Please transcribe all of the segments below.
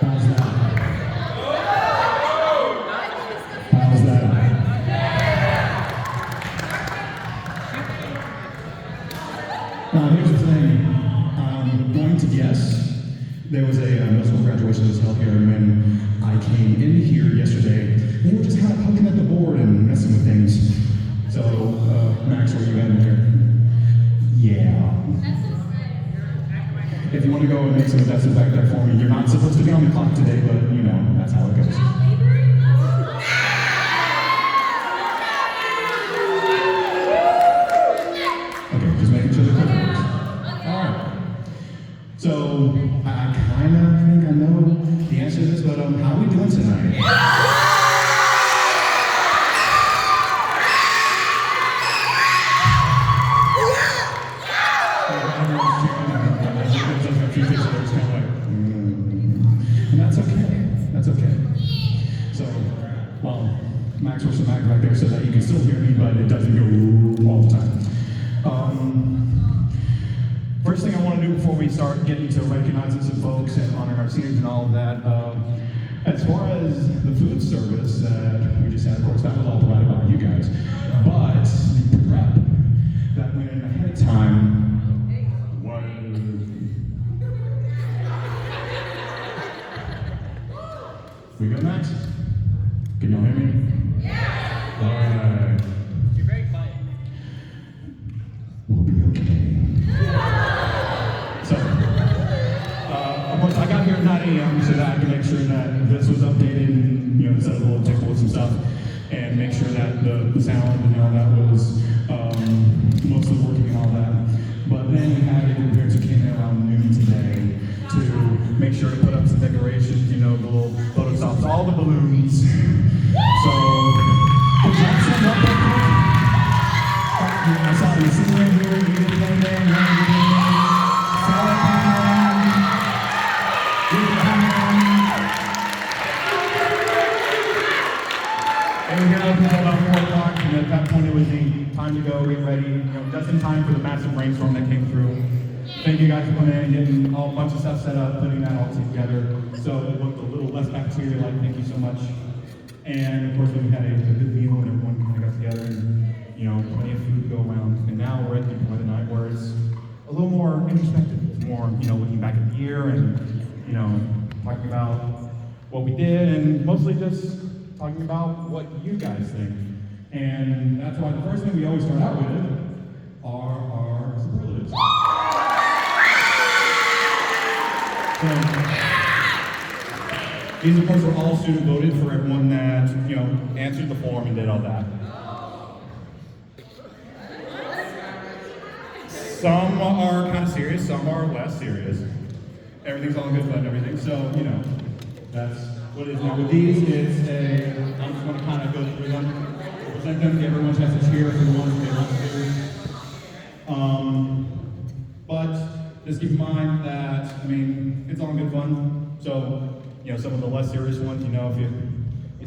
How's that? How's that? Now, here's the thing. I'm going to guess there was a middle school graduation that was held here, and when I came in here yesterday, they were just kind of poking at the board and messing with things. So, Max, where you at in here? Yeah. If you want to go and make some investments back there for me, you're not supposed to be on the clock today, but you know, that's how it goes. Okay, just making sure the clicker works. Alright. So, I kind of think I know the answer to this, but how are we doing tonight? And that's okay. That's okay. So, well, Max wants to mic right there so that you can still hear me, but it doesn't go all the time. First thing I want to do before we start getting to recognizing some folks and honoring our seniors and all of that, as far as the food service that we just had, of course, that was all provided by you guys. But the prep that went in ahead of time was... We good, Max? Can y'all hear me? Yeah! All right. You're very quiet. We'll be okay. So, of course, I got here at 9 a.m. so that I can make sure that this was updated and, you know, set up a little tick and stuff, and make sure that the sound and all that was mostly working and all that. But then we had a group of parents who came in around noon today to make sure to put up some decorations, you know, the little photo stops, all the balloons. So, the Jackson up there. I saw the senior here, you did play there, you did and we got up until about 4 o'clock, and at that point it was time to go, get ready, you know, just in time for the massive rainstorm that came through. Thank you guys for coming in and getting a bunch of stuff set up, putting that all together. So it looked a little less bacteria-like. Thank you so much. And of course, we had a good meal and everyone kind of got together and, you know, plenty of food to go around. And now we're at the point of the night where it's a little more introspective. It's more, you know, looking back at the year and, you know, talking about what we did and mostly just talking about what you guys think. And that's why the first thing we always start out with are our superlatives. So, these, of course, were all student voted for everyone that, you know, answered the form and did all that. Some are kind of serious, some are less serious. Everything's all good fun and everything, so, you know, that's what it is. Now with these, it's I'm just going to kind of go through them, present them, give everyone a chance to cheer for the ones they want to do. But just keep in mind that, I mean, it's all good fun. So, you know, some of the less serious ones, you know, if you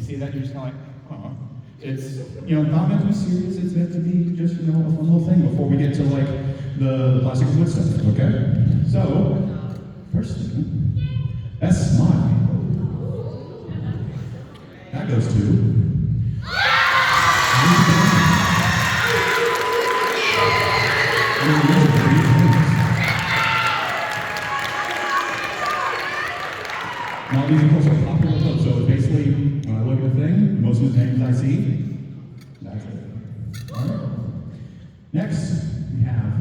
see that, you're just kind of like, huh. It's, you know, not meant to be serious, it's meant to be just, you know, a fun little thing before we get to, like, the plastic wood stuff, okay? So, first thing, best smile. That goes to... Now these of course are popular clips, so it's basically, when I look at the thing, most of the names I see, that's it. All right. Next, we have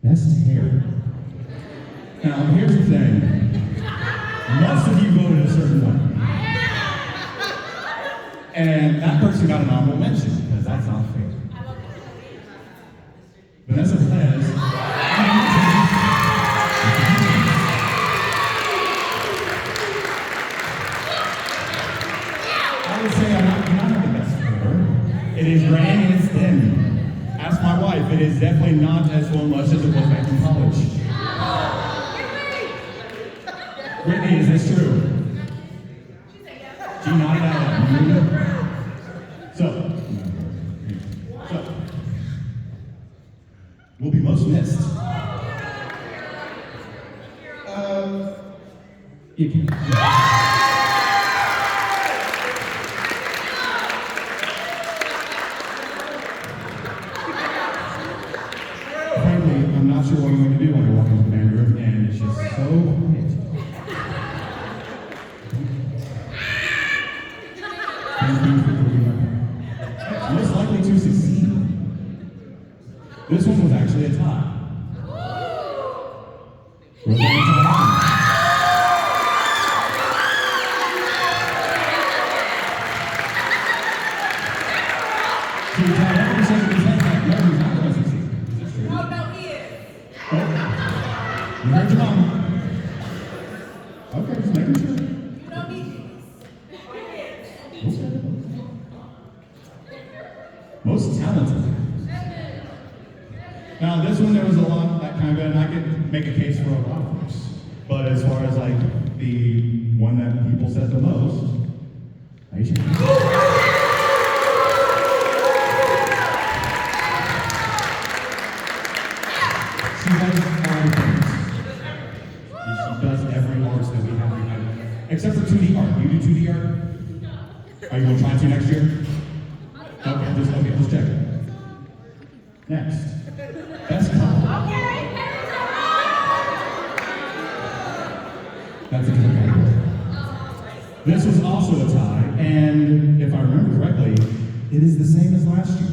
best hair. Now here's the thing, most of you voted a certain way. And that person got an honorable mention, because that's not fair. Vanessa Perez. I would say I'm not the best hair. It is gray and it's thin. Ask my wife, it is definitely not as well much as it was back in college. Brittany, is this true? She nodded out. So, will be most missed. You can. Frankly, I'm not sure what I'm going to do when I walk into the band room, and it's just so quiet. Thank you for putting my most likely to succeed. This one was actually a tie. We're going to tie. You heard your mama. Okay, just making sure. You don't need these. Most talented. Now, this one, there was a lot that kind of, and I could make a case for a lot of folks. But as far as like the one that people said the most, Aisha. She does all the things. She does every arts that we have. Except for 2D art. You do 2D art? Are you going to try to next year? Okay, just check. Next. Best couple. That's a good category. This was also a tie, and if I remember correctly, it is the same as last year.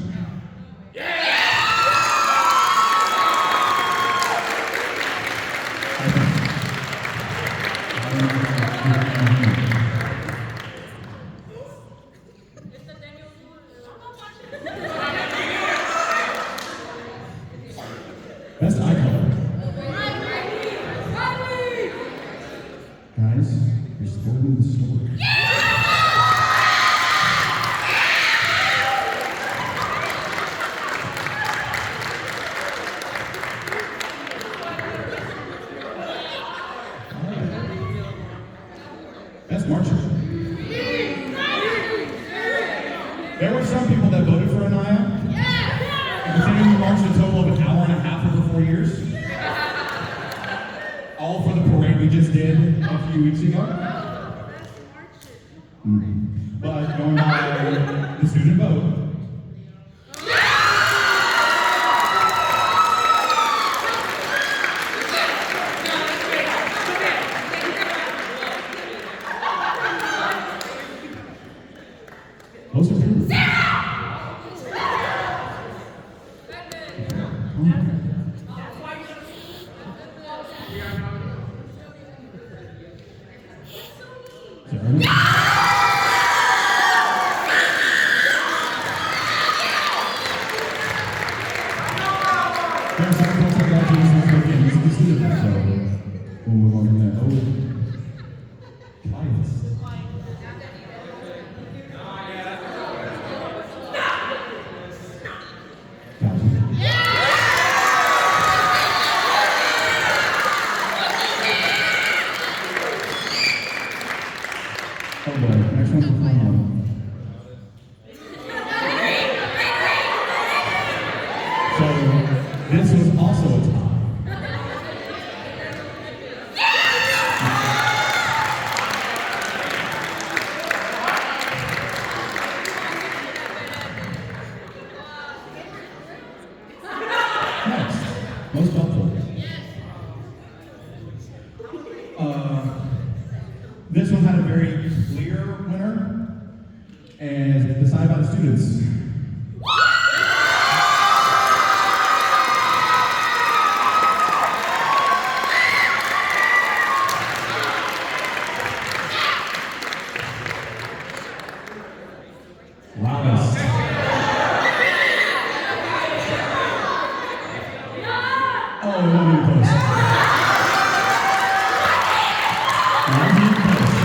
Best eye color. Guys, you're spoiling the story. Best marcher. There were some people that voted for Anaya. And considering we marched a total of an hour and a half over 4 years. All for the parade we just did a few weeks ago. But going by the student vote. Most improved. We'll move on from there. Oh, clients. Oh boy, next one's the fun one. So, this was also a tie. Next, most helpful. This one had a very clear winner, and decided by the students. Loudest. Oh, we won't even close. Not even close.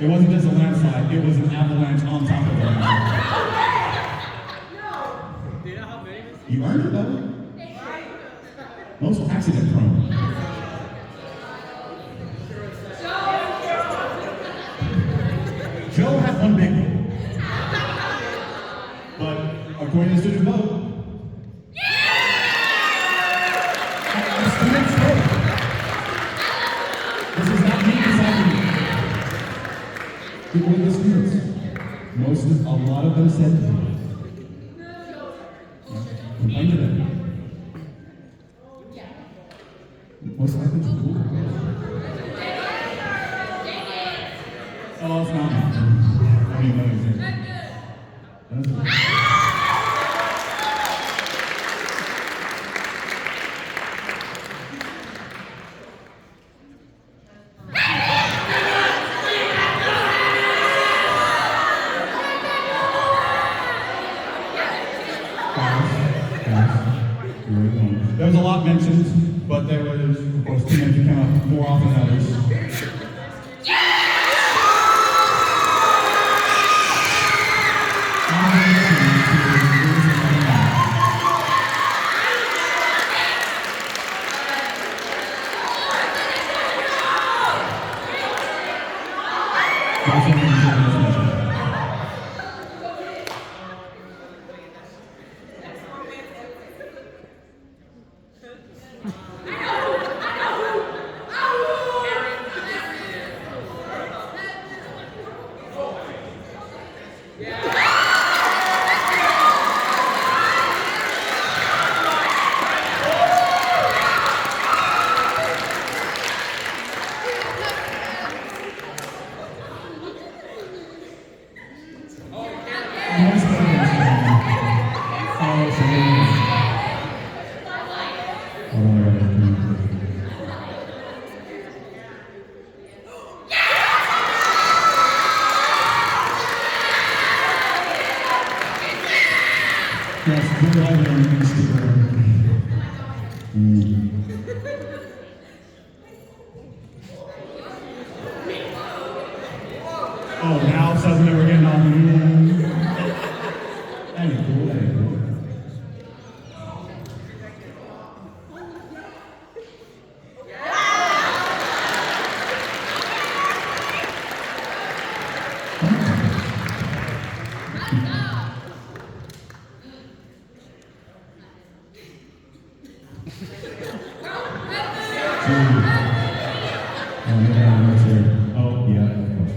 It wasn't just a landslide, it was an avalanche on top of it. You earned it though. Most accident prone. Joe had one big one. But according to the student vote, It were the students. A lot of them said to me, complain to them. What's happened to you? Oh, it's not me. I mean, what is it? That's it. There was a lot mentioned, but there was, of course, two names that came up more often than others. Yes, we're all on Instagram. Oh, now all of a sudden we're getting on. That ain't cool, that ain't cool. Oh, yeah, of course.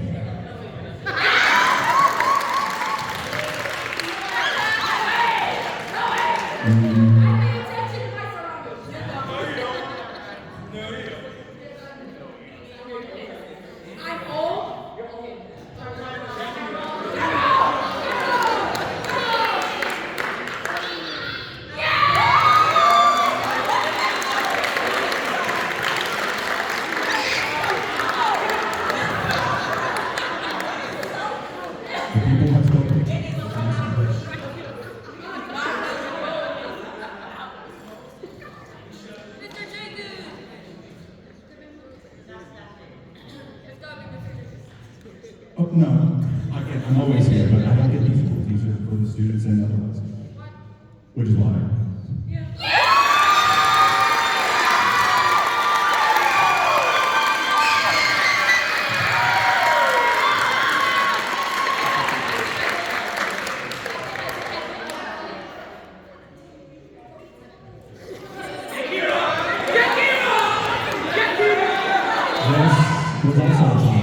The people have spoken. Oh, no, I'm always here, but I don't get these for. These are for the students and otherwise. Which is why. This was also a child.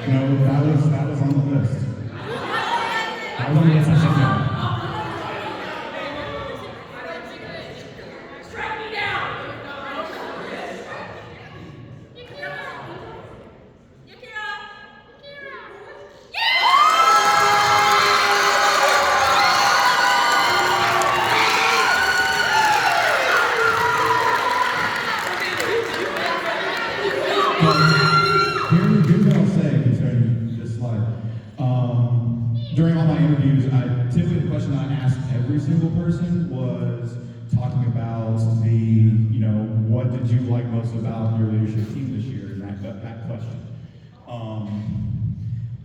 No, that was on the list. That was on the list. I said no. Strike me down. Here's what I'll say concerning this slide. did you like most about your leadership team this year? And that question.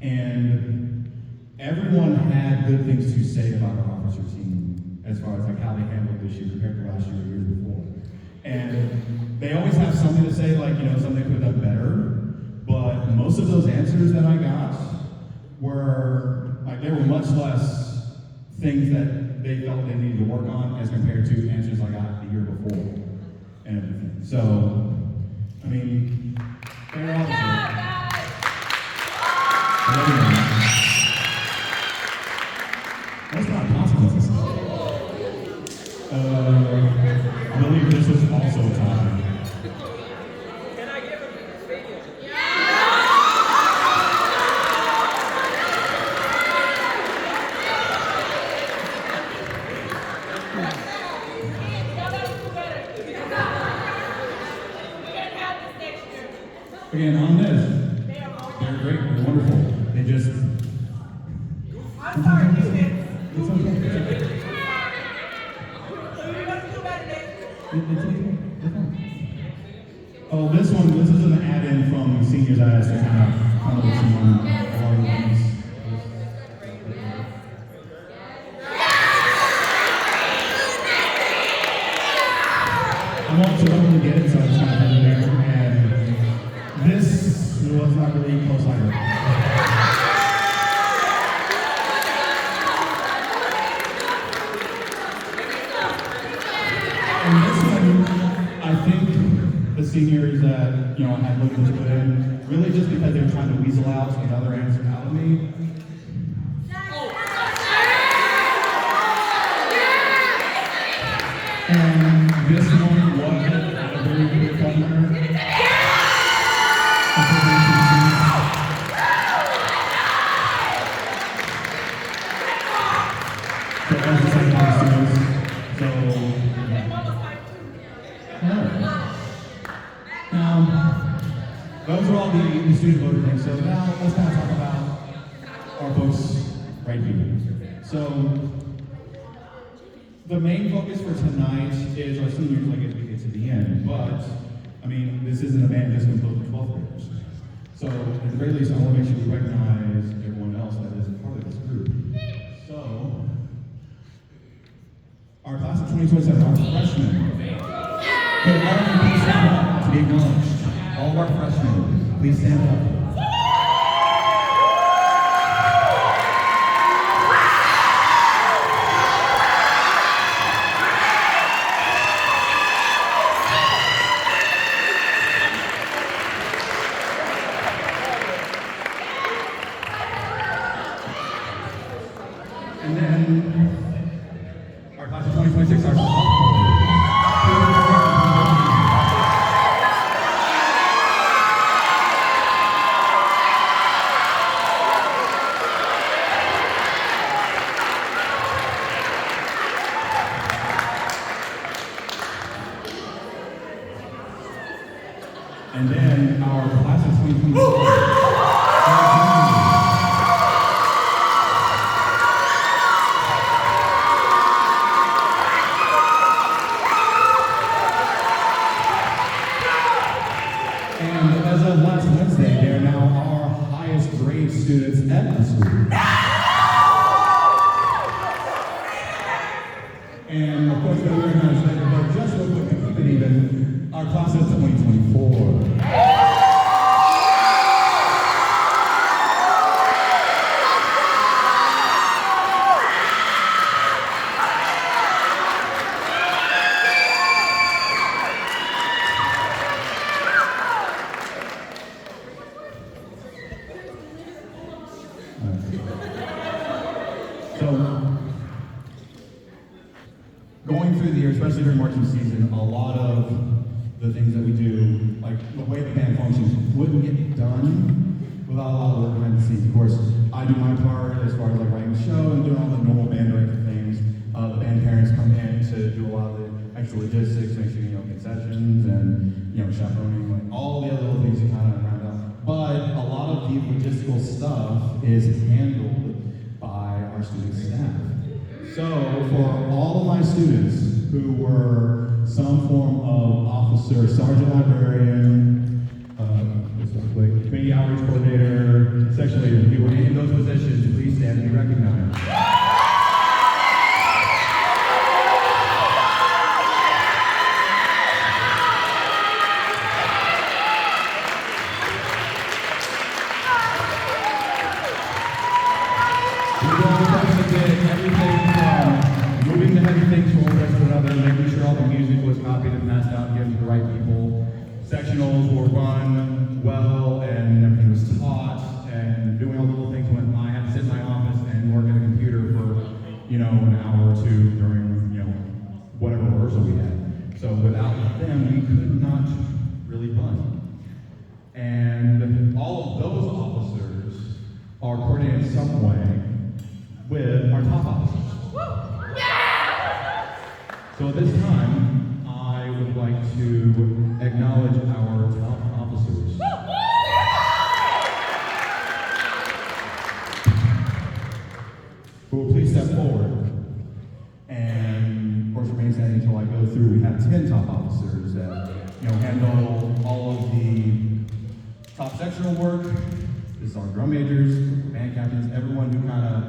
And everyone had good things to say about our officer team as far as like how they handled this year compared to last year or years before. And they always have something to say, like, something they could have done better. But most of those answers that I got were, like, there were much less things that they felt they needed to work on as compared to answers I got the year before and everything. So, I mean, they're all That's not consequences. I believe this was also a time. Can I give him the stadium? Again, on this, they're great, they're wonderful. They just... I'm sorry, you did. It's okay. You're going to do better next year. It's okay. Oh, this is an add-in from the seniors I asked to kind of the team along with these. I'm also don't really get it, so I just kind of put it there. And this was not really close either. And this one, I think the seniors that I had looked to put in, really just because they were trying to weasel out another answer out of me. And this one wasn't a very good governor. So as the same students, so now those are all the student voter things. So now let's kind of talk about our folks right here. So the main focus for tonight is our seniors, like as we get to the end. But I mean, this isn't a band just composed of 12th graders. So at the very least, I want to make sure we recognize everyone else that is a part of this group. So our class of 2027, our freshmen. Could all of you please stand up to be acknowledged? All of our freshmen, please stand up. And then our class of 2026, our sophomore. And then our class of 2024. And as of last Wednesday, they are now our highest grade students at the school. And of course, we recognize that, but just real quick to keep it even, our class of 2024. So, going through the year, especially during marching season, a lot of the things that we do, like the way the band functions, wouldn't get done without a lot of work behind the scenes. Of course, I do my part as far as like writing the show and doing all the normal band director things. The band parents come in to do a lot of the extra logistics, make sure concessions and chaperoning, like all the other little things you kind of round out. But a lot of the logistical stuff is handled by our student staff. So for all of my students who were some form of officer, sergeant librarian, community outreach coordinator, section leader. If you were any of those positions, please stand and be recognized. Moving the heavy things from one place to another, making sure all the music was copied and passed out and given to the right people. Sectionals were run well and everything was taught and doing all the little things when I had to sit in my office and work at a computer for, an hour or two during, whatever rehearsal we had. So without them, we could not really run. And all of those officers are coordinated in some way with our top officers. So at this time, I would like to acknowledge our top officers. Who will please step forward. And of course remain standing until I go through. We have 10 top officers that handle all of the top sectional work. This is our drum majors, band captains, everyone who kind of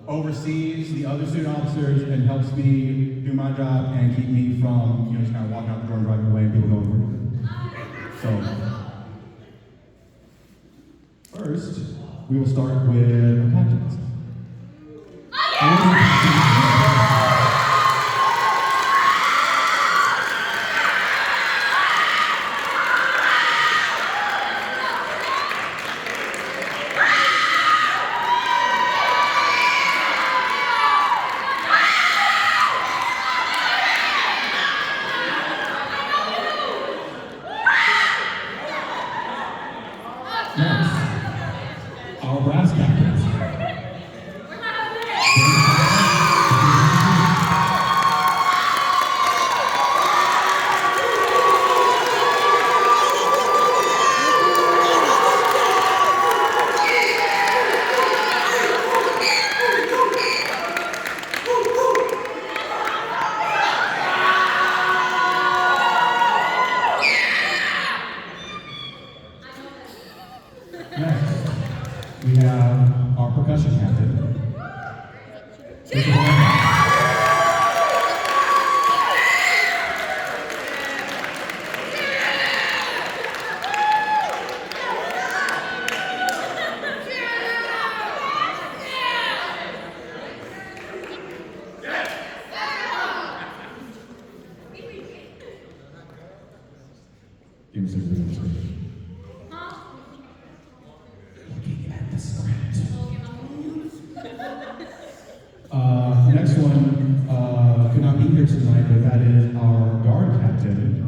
oversees the other student officers and helps me do my job and keep me from, just kind of walking out the door and driving away and people going, we're good. So, first, we will start with our captains. Next, our brass captains. Next, we have our percussion captain. Give me some room. Next one could not be here tonight, but that is our guard captain.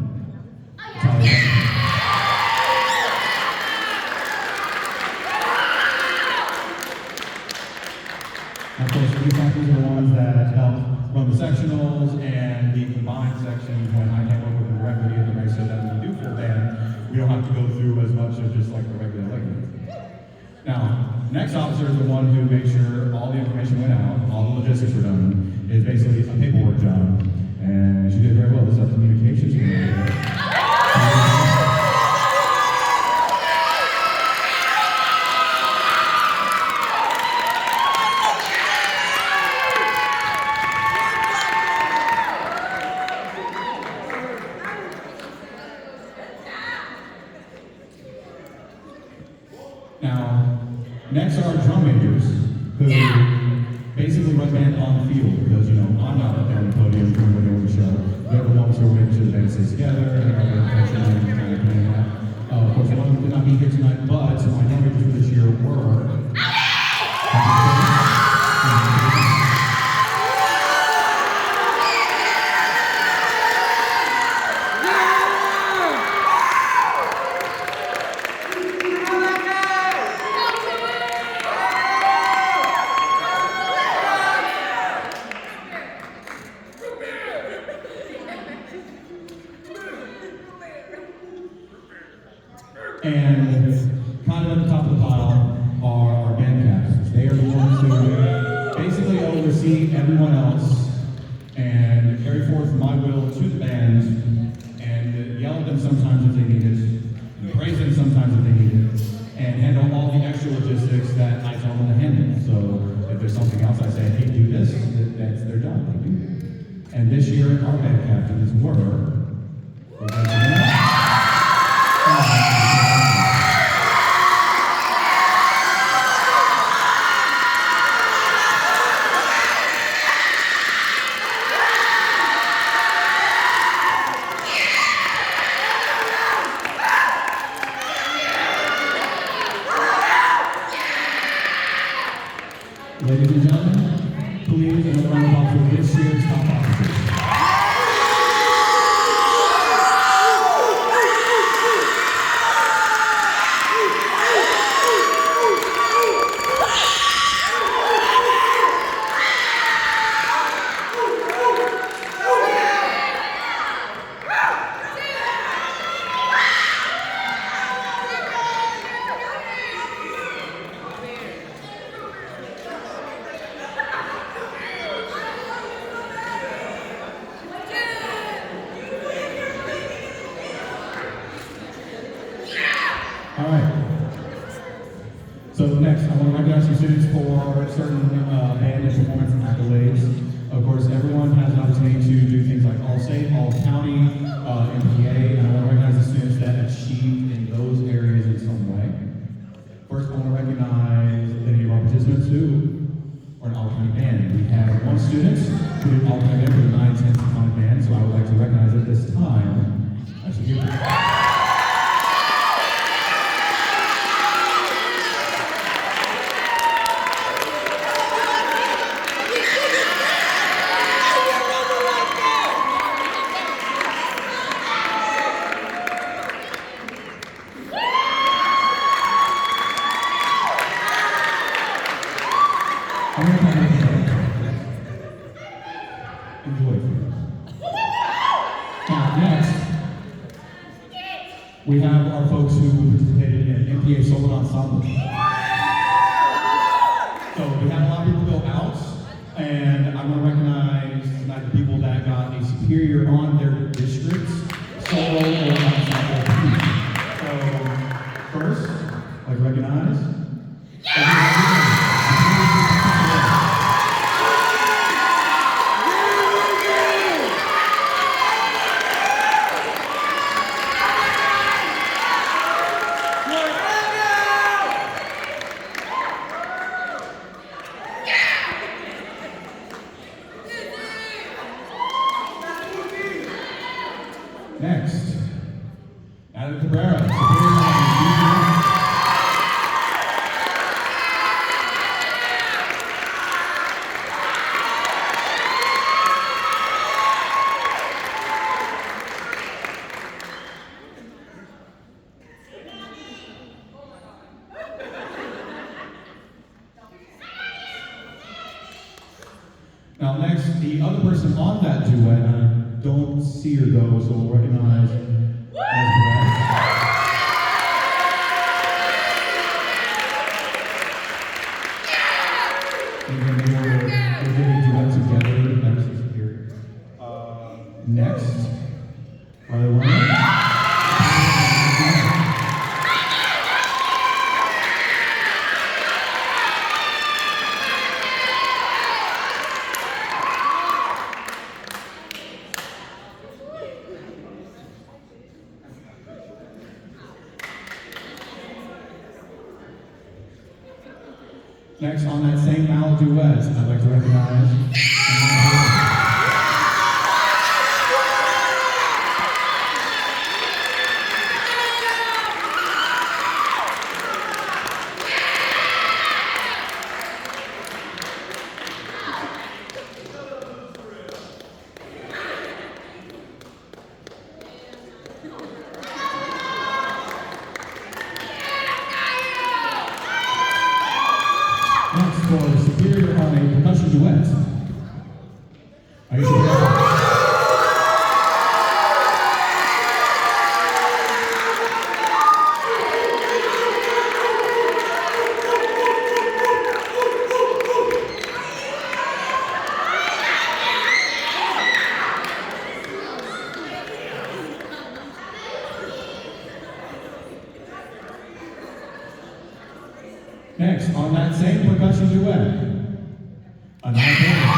Of course, these captains are the ones that help run the sectionals and the combined sections when I can't work with them directly in the race, so that when we do full band, we don't have to go through as much of just like the regular leg. Now, next officer is the one who makes sure all the information went out, all the logistics were done. It's basically a paperwork job, and she did very well. This is our communications coordinator. Now, next are our drum majors, who basically run band on the field, because, I'm not up there on the podium doing what they want to show. They're the ones who are making sure the band stays together, and all the information and kind of doing that. Of course, one of them could not be here tonight, but my drum majors for this year were... And kind of at the top of the pile are our band captains. They are the ones who basically oversee everyone else and carry forth my will to the bands and yell at them sometimes if they need it, praise them sometimes if they need it, and handle all the extra logistics that I tell them to handle. So if there's something else I say, hey, do this, that's their job, they do. And this year, our band captains were ladies and gentlemen, please, another round of applause for this year's top officers. All right. So next, I want to recognize some students for certain band and performance accolades. Of course, everyone has an opportunity to do things like All-State, All-County, MPA, and I want to recognize the students that achieved in those areas in some way. First, I want to recognize any of our participants who are an All-County band. We have one student who did All-County band for the 9-10 County band, so I would like to recognize at this time. Actually, enjoy it. Now, next, we have our folks who participated in MPA solo ensemble. So we had a lot of people go out, and I want to recognize tonight the people that got a superior on their district's solo or ensemble piece. So first, I'd like to recognize. Next, Adam Cabrera. Now next, the other person on that duet, I don't see her though, so we'll recognize as and then they did a duet together, that was superior. Next, Riley Warner. Next, on that same Mal duet, I'd like to recognize. Next, for superior on a percussion duet. Are you sure? Next, on that same percussion duet, another band.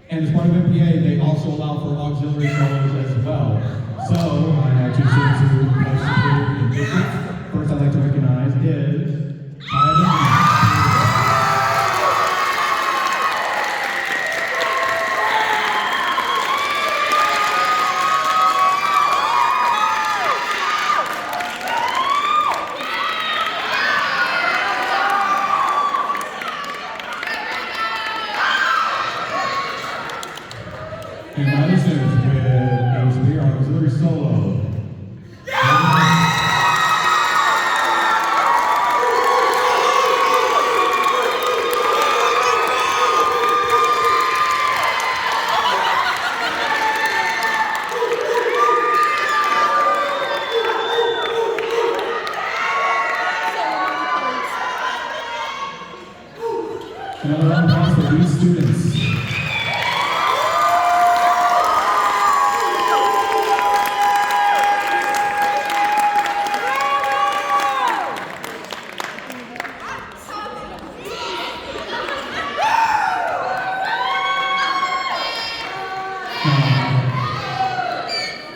And as part of MPA, they also allow for auxiliary solos as well. So, I have two students who play superior in different. First, I'd like to recognize is Kaya. And my other students with a superior auxiliary solo. Another round of applause for these students.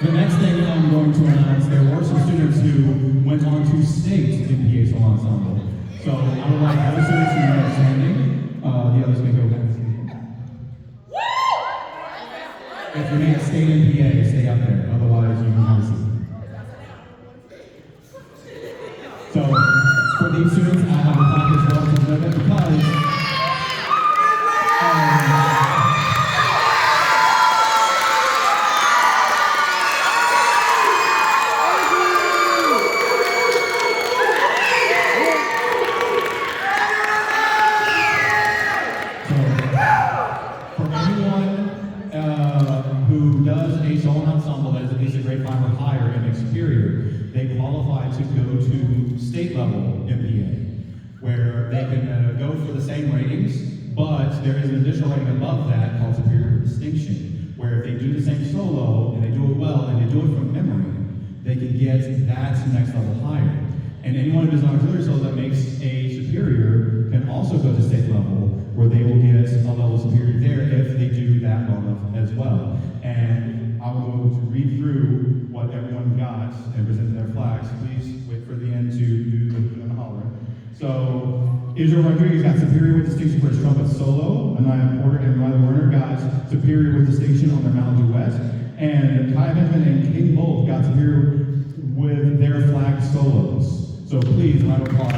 The next thing I'm going to announce, there were some students who went on to state in PA Solo Ensemble. So I would like those students who are standing, the others may go back. If you need to stay in PA, stay up there. Otherwise, you can have a seat. So for these students, I have a plaque as well to deliver because who does a solo ensemble that is at least a grade 5 or higher and a superior, they qualify to go to state level MPA, where they can go for the same ratings, but there is an additional rating above that called superior with distinction, where if they do the same solo and they do it well and they do it from memory, they can get that next level higher. And anyone who does an auxiliary solo that makes a superior can also go to state level, where they will get a level superior there if they do that well enough as well. And I will go to read through what everyone got and present their flags. Please wait for the end to do the holler. So, Israel Rodriguez got superior with distinction for his trumpet solo. Anaya Porter and Riley Werner got superior with distinction on their mallet duet. And Kaya Benjamin and King both got superior with their flag solos. So please, round of applause.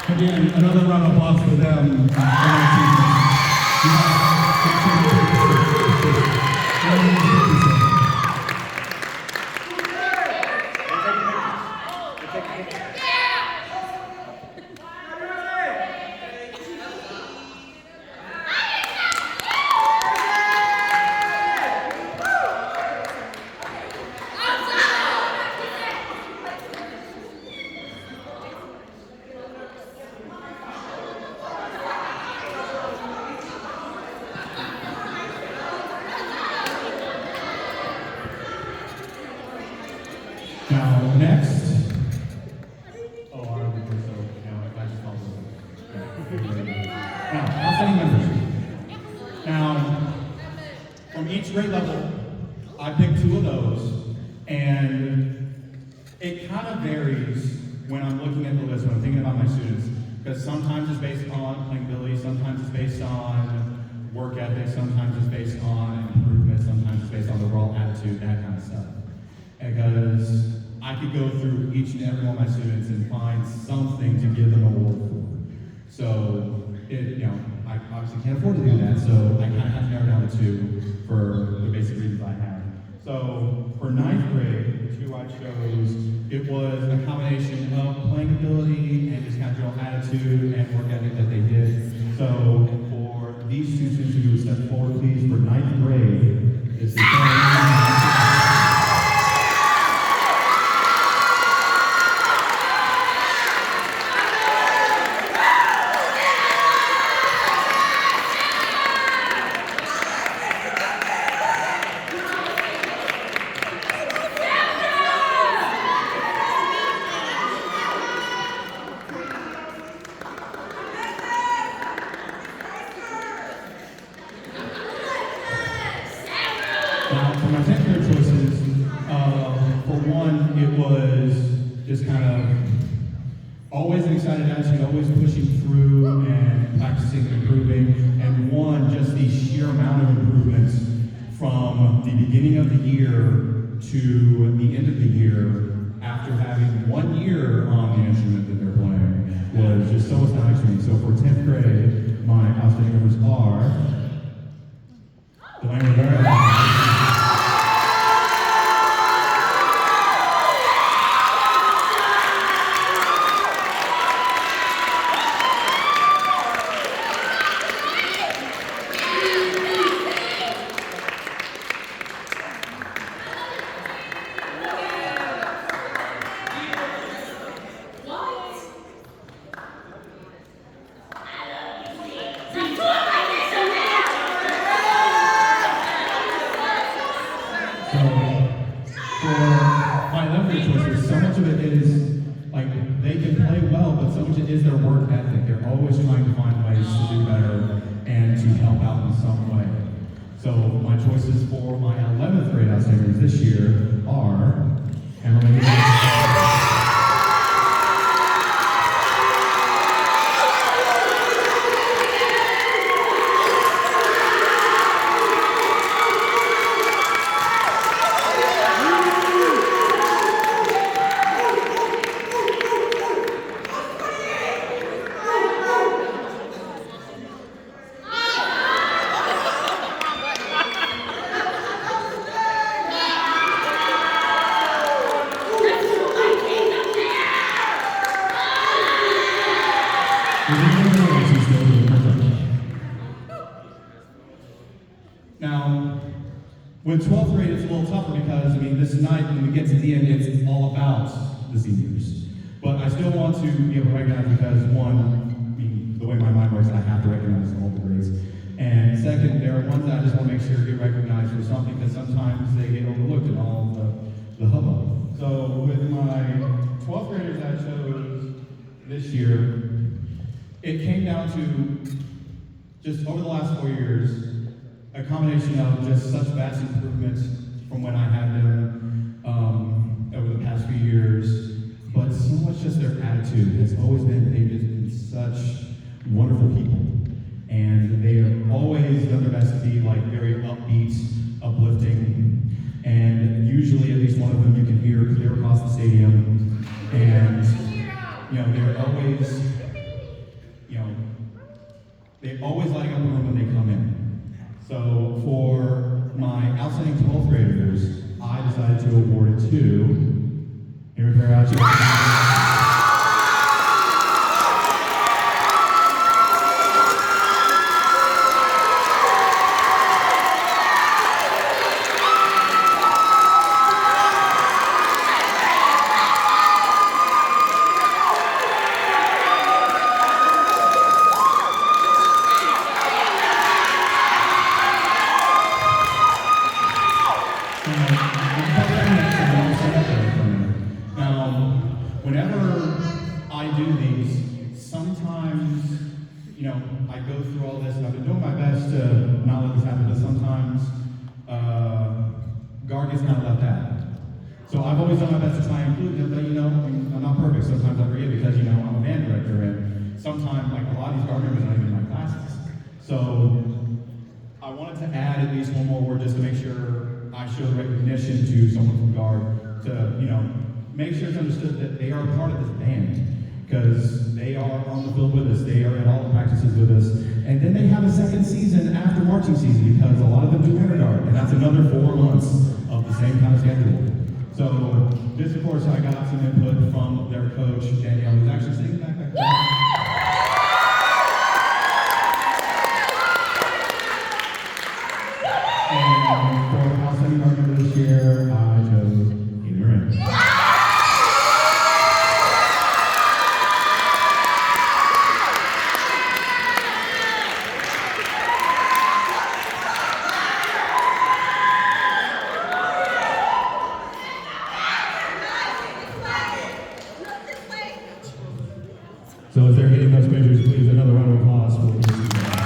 Again, another round of applause for them. Now, next. Oh, I don't think so. Now, I just called it. Now, outstanding members. Now, from each grade level, I picked 2 of those, and it kind of varies when I'm looking at the list, when I'm thinking about my students, because sometimes it's based on playing ability, sometimes it's based on work ethic, sometimes it's based on improvement, sometimes it's based on the overall attitude, that kind of stuff. Because I could go through each and every one of my students and find something to give them an award for. So, I obviously can't afford to do that, so I kind of have to narrow down to two for the basic reasons I have. So, for ninth grade, the two I chose, it was a combination of playing ability and just kind of general attitude and work ethic that they did. So, for these two students who would step forward, please, for ninth grade, it's the Now, for my 10th grade choices, for one, it was just kind of always an excited attitude, always pushing through and practicing and improving. And one, just the sheer amount of improvements from the beginning of the year to the end of the year after having 1 year on the instrument that they're playing was just so astounding to me. So for 10th grade, my outstanding numbers are Delaney Rivera. So much of it is, like, they can play well, but so much of it is their work ethic. They're always trying to find ways to do better and to help out in some way. So my choices for my 11th grade outstanders this year are Emily. Now, with 12th grade, it's a little tougher because, this night, when we get to the end, it's all about the seniors. But I still want to be able to recognize because, one, the way my mind works, I have to recognize all the grades. And second, there are ones that I just want to make sure get recognized for something because sometimes they get overlooked in all the hubbub. So with my 12th graders I chose this year, it came down to just over the last 4 years, a combination of just such vast improvements from when I had them over the past few years, but so much just their attitude has always been, they've just been such wonderful people. And they have always done their best to be like very upbeat, uplifting, and usually at least one of them you can hear clear across the stadium. And they're always, they're always lighting up the room when they come in. So for my outstanding 12th graders, I decided to award it to Amy Peracci. Whenever I do these, sometimes, I go through all this, and I've been doing my best to not let this happen, but sometimes guard gets kind of left out. So I've always done my best to try and include them, but I'm not perfect. Sometimes I forget because, I'm a band director, and sometimes, like, a lot of these guard members aren't even in my classes. So I wanted to add at least one more word just to make sure I show recognition to someone from guard to, make sure it's understood that they are part of this band because they are on the field with us. They are at all the practices with us. And then they have a second season after marching season because a lot of them do winter guard, and that's another 4 months of the same kind of schedule. So this, of course, I got some input from their coach, Danielle, who's actually sitting back there. And for house setting guard number this year, I chose either end. So as they're hitting those measures, please another round of applause for these two guys.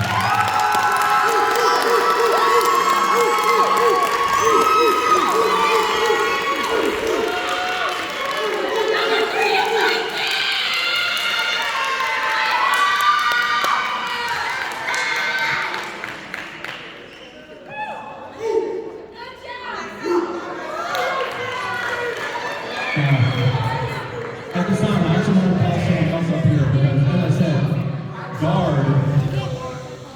At this time, I actually want to call someone else up here because, as I said, guard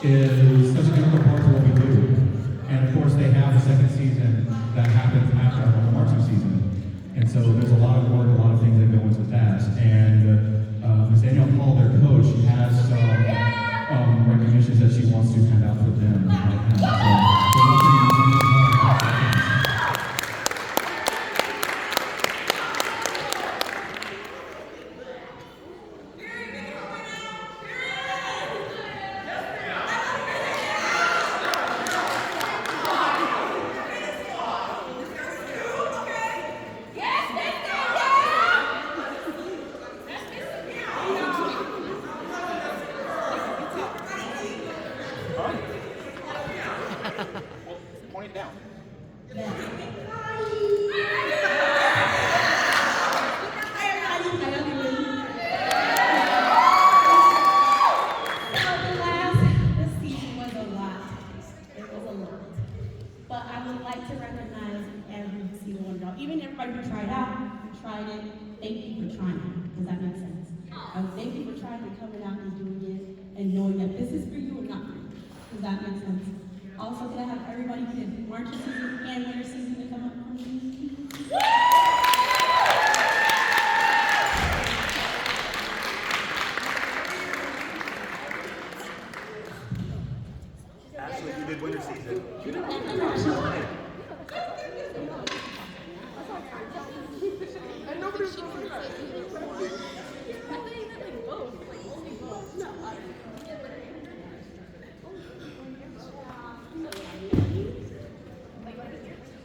is such an integral part to what we do. And of course, they have a second season that happens after our marching season. And so there's a lot of work, a lot of things that go into that. And Ms. Danielle Paul, their coach, has some recognitions that she wants to hand out for them right now. Point it down. This season was a lot. It was a lot. But I would like to recognize every single one of y'all. Even everybody who tried out, who tried it, thank you for trying. Does that make sense? Thank you for trying and coming out and doing it and knowing that this is for you or not for you. Does that make sense? Also, can I have everybody who did marching season and winter season to come up for me? Ashley, you did winter season. And nobody's doing that.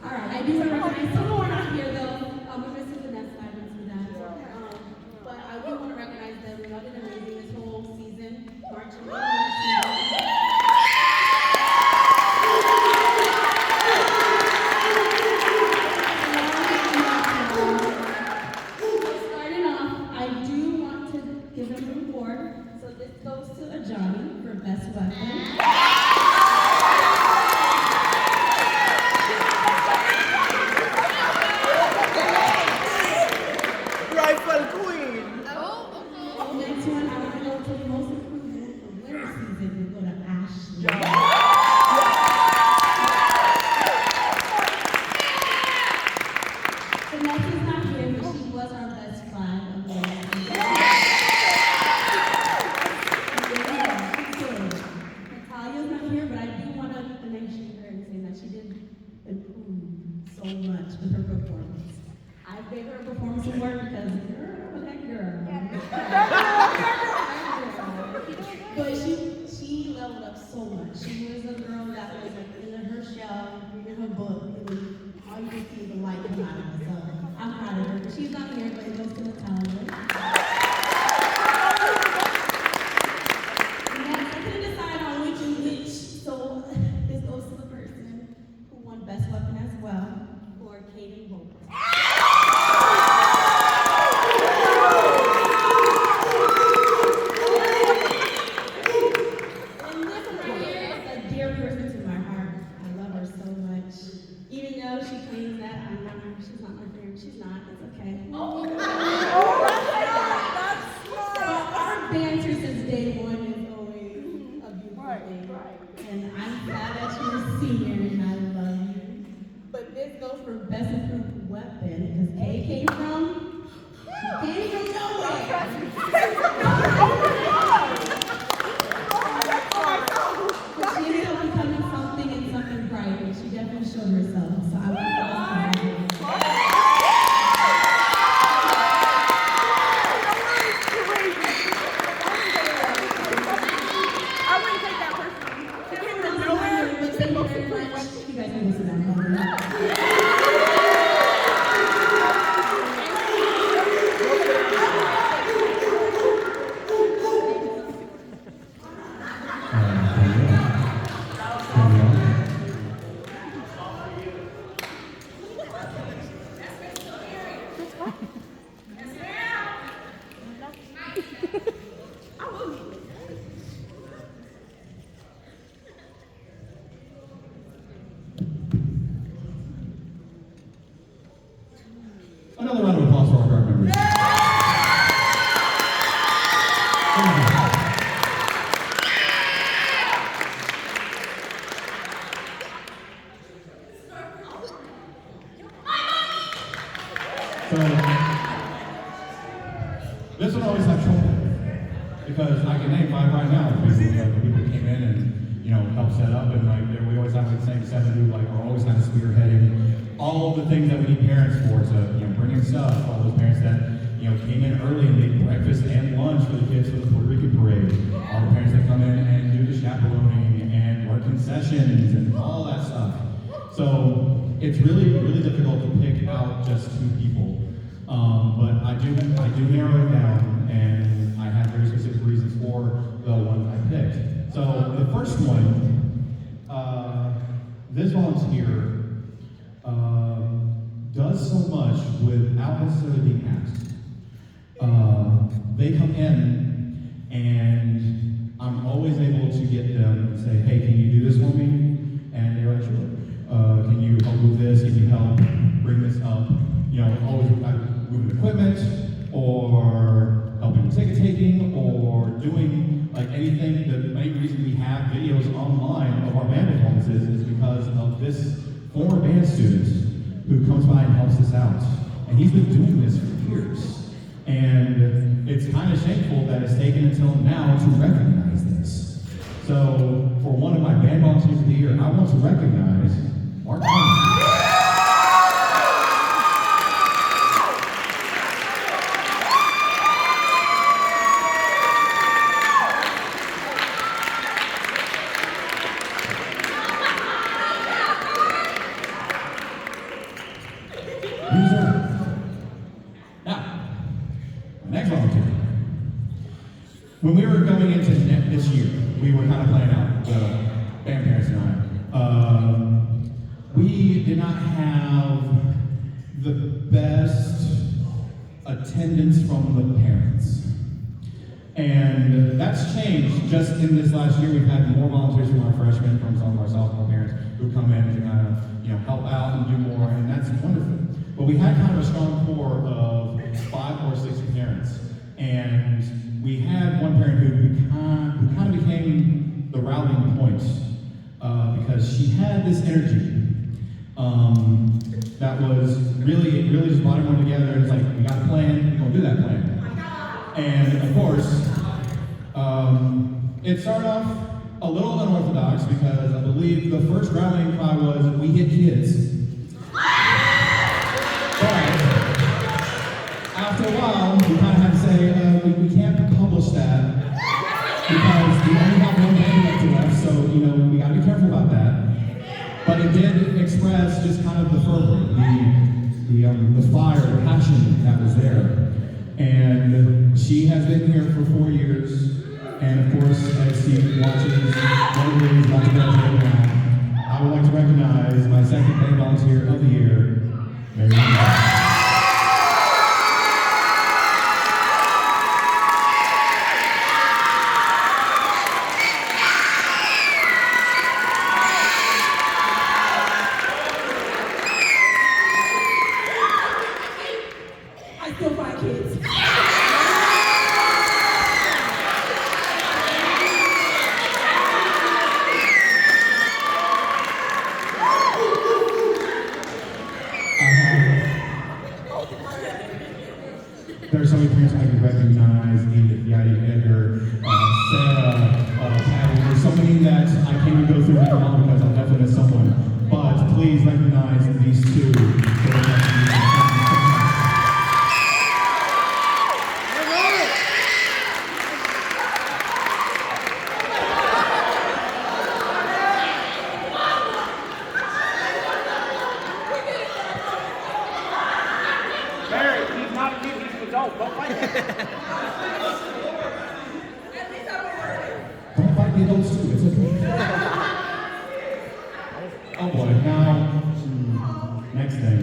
All right, I do recognize some more not here though. We're missing the next slide, let's do that. But I do want to recognize them. Y'all did amazing this whole season, marching and winter season. Starting off, I do want to give them an award. So this goes to Ajani for best weapon. Rifle Queen! Next one, I want to go to the most improvement for winter season and go to Ashley. Vanessa's not here, but she was our best flag of the winter season. Natalia's not here, but I do want to mention her and say that she did improve so much with her performance. I gave her a performance award because girl, that girl. But she leveled up so much. She was a girl that was like in her shell, reading her book, and all you could see is the light come out of her. So I'm proud of her. But she's not here, but it goes to Natalia. Next, I couldn't decide on which and which, so this goes to the person who won Best Weapon as well, for Kaden Bolt. Another round of applause for our guard members. So, this one always had trouble because I can name 5 right now. The people who came in and helped set up, and we always have the same 7 who are always kind of spearheading all the things that we need parents for to bring in stuff. All those parents that came in early and made breakfast and lunch for the kids for the Puerto Rican parade. All the parents that come in and do the chaperoning and work concessions and all that stuff. So it's really difficult to pick out just 2 people. But I do narrow it down, and I have very specific reasons for the ones I picked. So the first one, this volunteer does so much without necessarily being asked. They come in, and I'm always able to get them and say, hey, can you do this for me? And they're like, sure. Can you help with this? Can you help bring this up? Always moving equipment, or helping with ticket taking, or doing anything. The main reason we have videos online of our band performances is because of this former band student who comes by and helps us out. And he's been doing this for years. And it's kind of shameful that it's taken until now to recognize this. So, for one of my band volunteers of the year, I want to recognize Mark Thomas. When we were going into this year, we were kind of playing out, the band parents and I. We did not have the best attendance from the parents. And that's changed just in this last year. We've had more volunteers from our freshmen, from some of our sophomore parents who come in to kind of, help out and do more, and that's wonderful. But we had kind of a strong core of 5 or 6 parents. And we had one parent who kind of became the rallying point because she had this energy that was really just brought everyone together. It's like, we got a plan, we're gonna do that plan. And of course, it started off a little unorthodox because I believe the first rallying cry was, we hit kids. But after a while, we kind of had to say, we can't publish that because we only have one band left, so we got to be careful about that. But it did express just kind of the fervor, the fire, the passion that was there. And she has been here for 4 years, and of course, as she watches Motivators about to graduate now, I would like to recognize my second band volunteer of the year, Mary Ann. There are so many parents I can recognize, Edith, Yadi, Edgar, Sarah, Patty. There's so many that I can't even go through right now because I'll definitely miss someone. But please recognize these 2. Don't fight him. Don't fight the adults too, it's okay. Oh boy, now, next thing.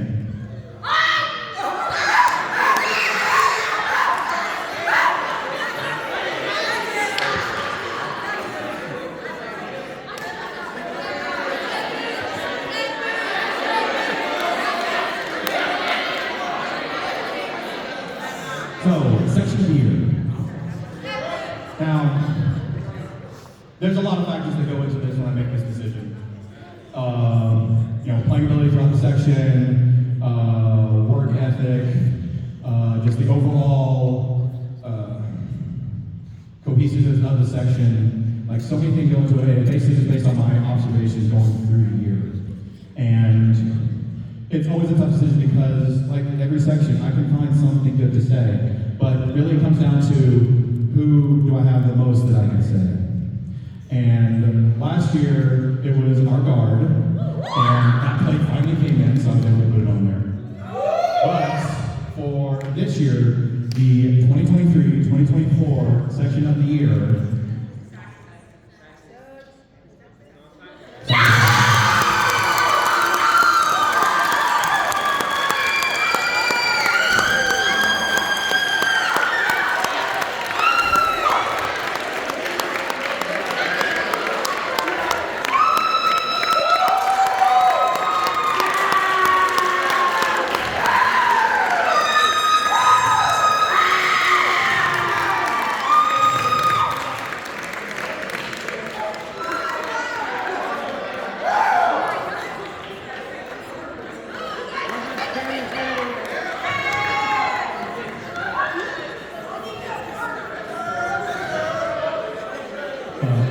So, section of the year. Now, there's a lot of factors that go into this when I make this decision. Playing ability throughout the section, work ethic, just the overall cohesiveness of the section. Like, so many things go into it, and basically just based on my observations going through the year. And it's always a tough decision because, like every section, I can find something good to say, but it really comes down to who do I have the most that I can say. And last year, it was our guard, and that play finally came in, so I was able to put it on there. But for this year, the 2023-2024 section of the year,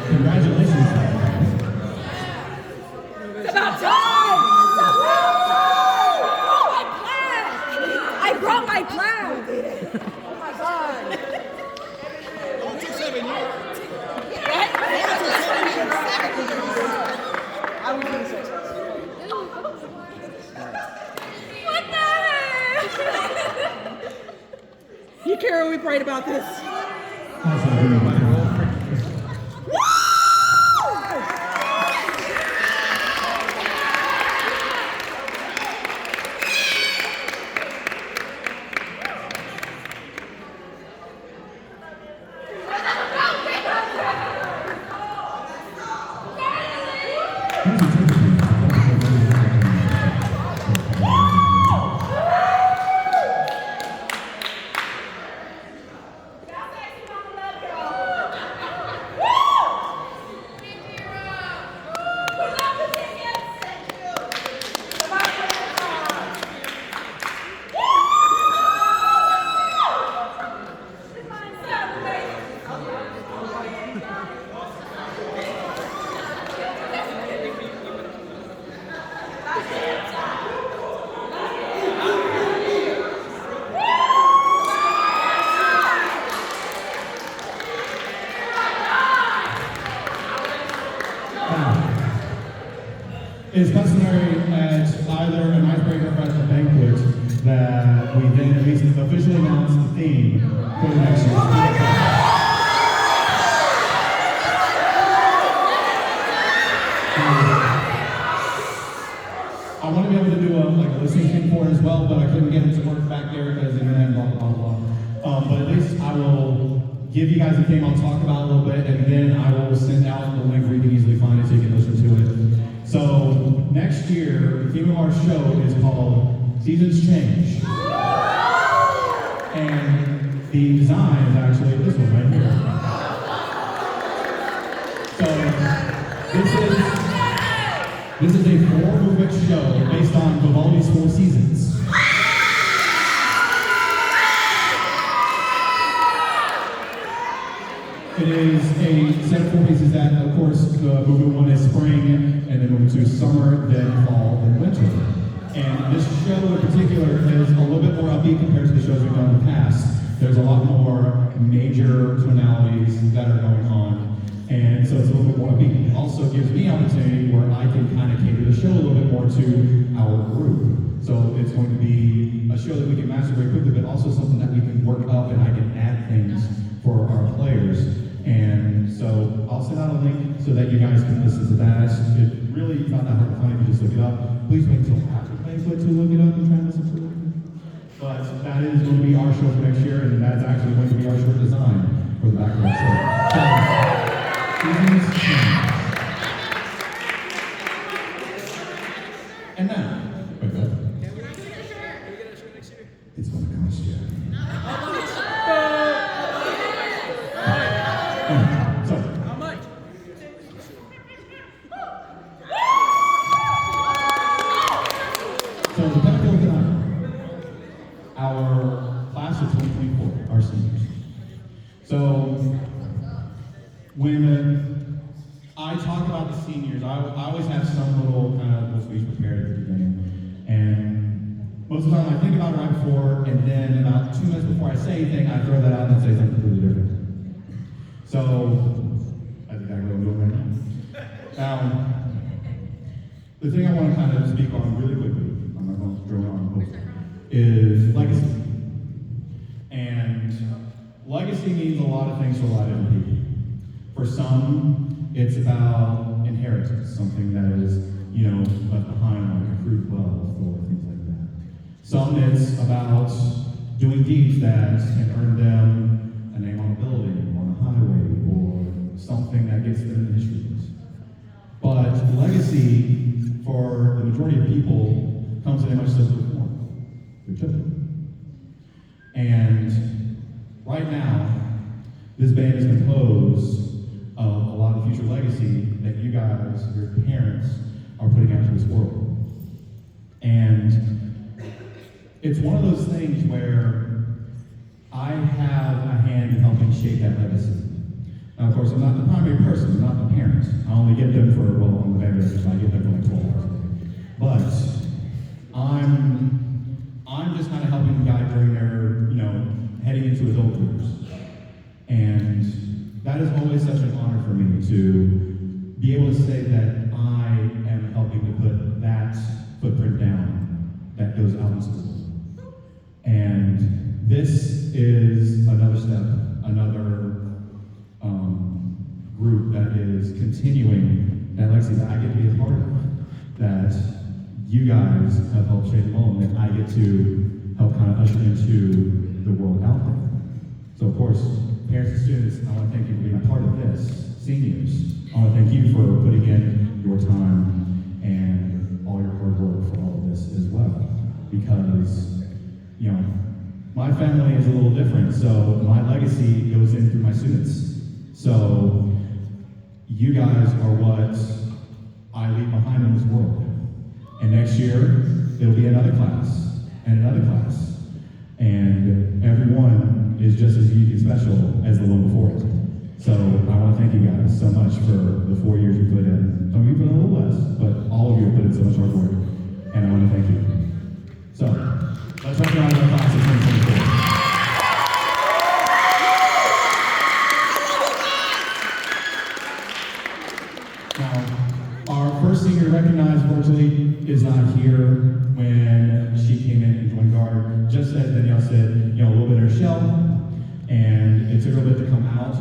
congratulations. It's about time! I brought my plan! Oh my god! It took 7 years. I was gonna say What the heck? You care we prayed about this? It's customary at either an icebreaker or at the banquet that we then at least officially announce the theme for the next year. I want to be able to do a listening thing for it as well, but I couldn't get it to work back there because internet, blah, blah, blah, blah. But at least I will give you guys a theme I'll talk about a little bit, and then I will send out the link where you can easily find it so you can listen to it. So next year, the theme of our show is called Seasons Change. And the design is actually this one right here. So this is a 4-movement show based on Vivaldi's 4 Seasons. It is a set of 4 pieces that, of course, the movement 1 is spring, and then movement 2 is summer, then fall, then winter. And this show in particular is a little bit more upbeat compared to the shows we've done in the past. There's a lot more major tonalities that are going on, and so it's a little bit more upbeat. It also gives me opportunity where I can kind of cater the show a little bit more to our group. So it's going to be a show that we can master very quickly, but also something that we can work up and I can add things for our players. And so I'll send out a link so that you guys can listen to that. It really is not that hard to find if you just look it up. Please wait until after the banquet to look it up and try and listen to it. But that is going to be our show for next year, and that's actually going to be our short design for the back of our show. So, Seasons Change. And now, wait, what? It's going to cost you. our class of 2024, our seniors. So when I talk about the seniors, I always have some little kind of little speech prepared at the beginning. And most of the time I think about it right before, and then about 2 minutes before I say anything, I throw that out and say something completely different. So that's exactly what I'm doing right now. Now, the thing I want to kind of speak on really quickly, I'm not going to drone on, is legacy. And legacy means a lot of things to a lot of different people. For some, it's about inheritance, something that is, left behind, like accrued wealth or things like that. Some, it's about doing deeds that can earn them a name on a building, on a highway, or something that gets them in the history books. But legacy, for the majority of people, comes in a much simpler form. Their children. And right now, this band is composed of a lot of future legacy that you guys, your parents, are putting out to this world. And it's one of those things where I have a hand in helping shape that legacy. Now, of course, I'm not the primary person, I'm not the parent. I only get them for, on the band director, I get them for like 12 hours a day. But I'm just kind of helping guide during their, heading into adult years. And that is always such an honor for me to be able to say that I am helping to put that footprint down that goes out into the world. And this is another step, another group that is continuing that legacy that I get to be a part of, that you guys have helped shape along, that I get to help kind of usher into the world out there. So of course, parents and students, I want to thank you for being a part of this. Seniors, I want to thank you for putting in your time and all your hard work for all of this as well. Because, my family is a little different, so my legacy goes in through my students. So you guys are what I leave behind in this world. And next year, it'll be another class, and another class. And everyone is just as unique and special as the one before it. So I want to thank you guys so much for the 4 years you put in. Some of you put in a little less, but all of you have put in so much hard work. And I want to thank you. So, let's recognize our class of 2024. Senior recognized virtually is not here when she came in and joined guard. Just as Danielle said, a little bit in her shell, and it took her a bit to come out.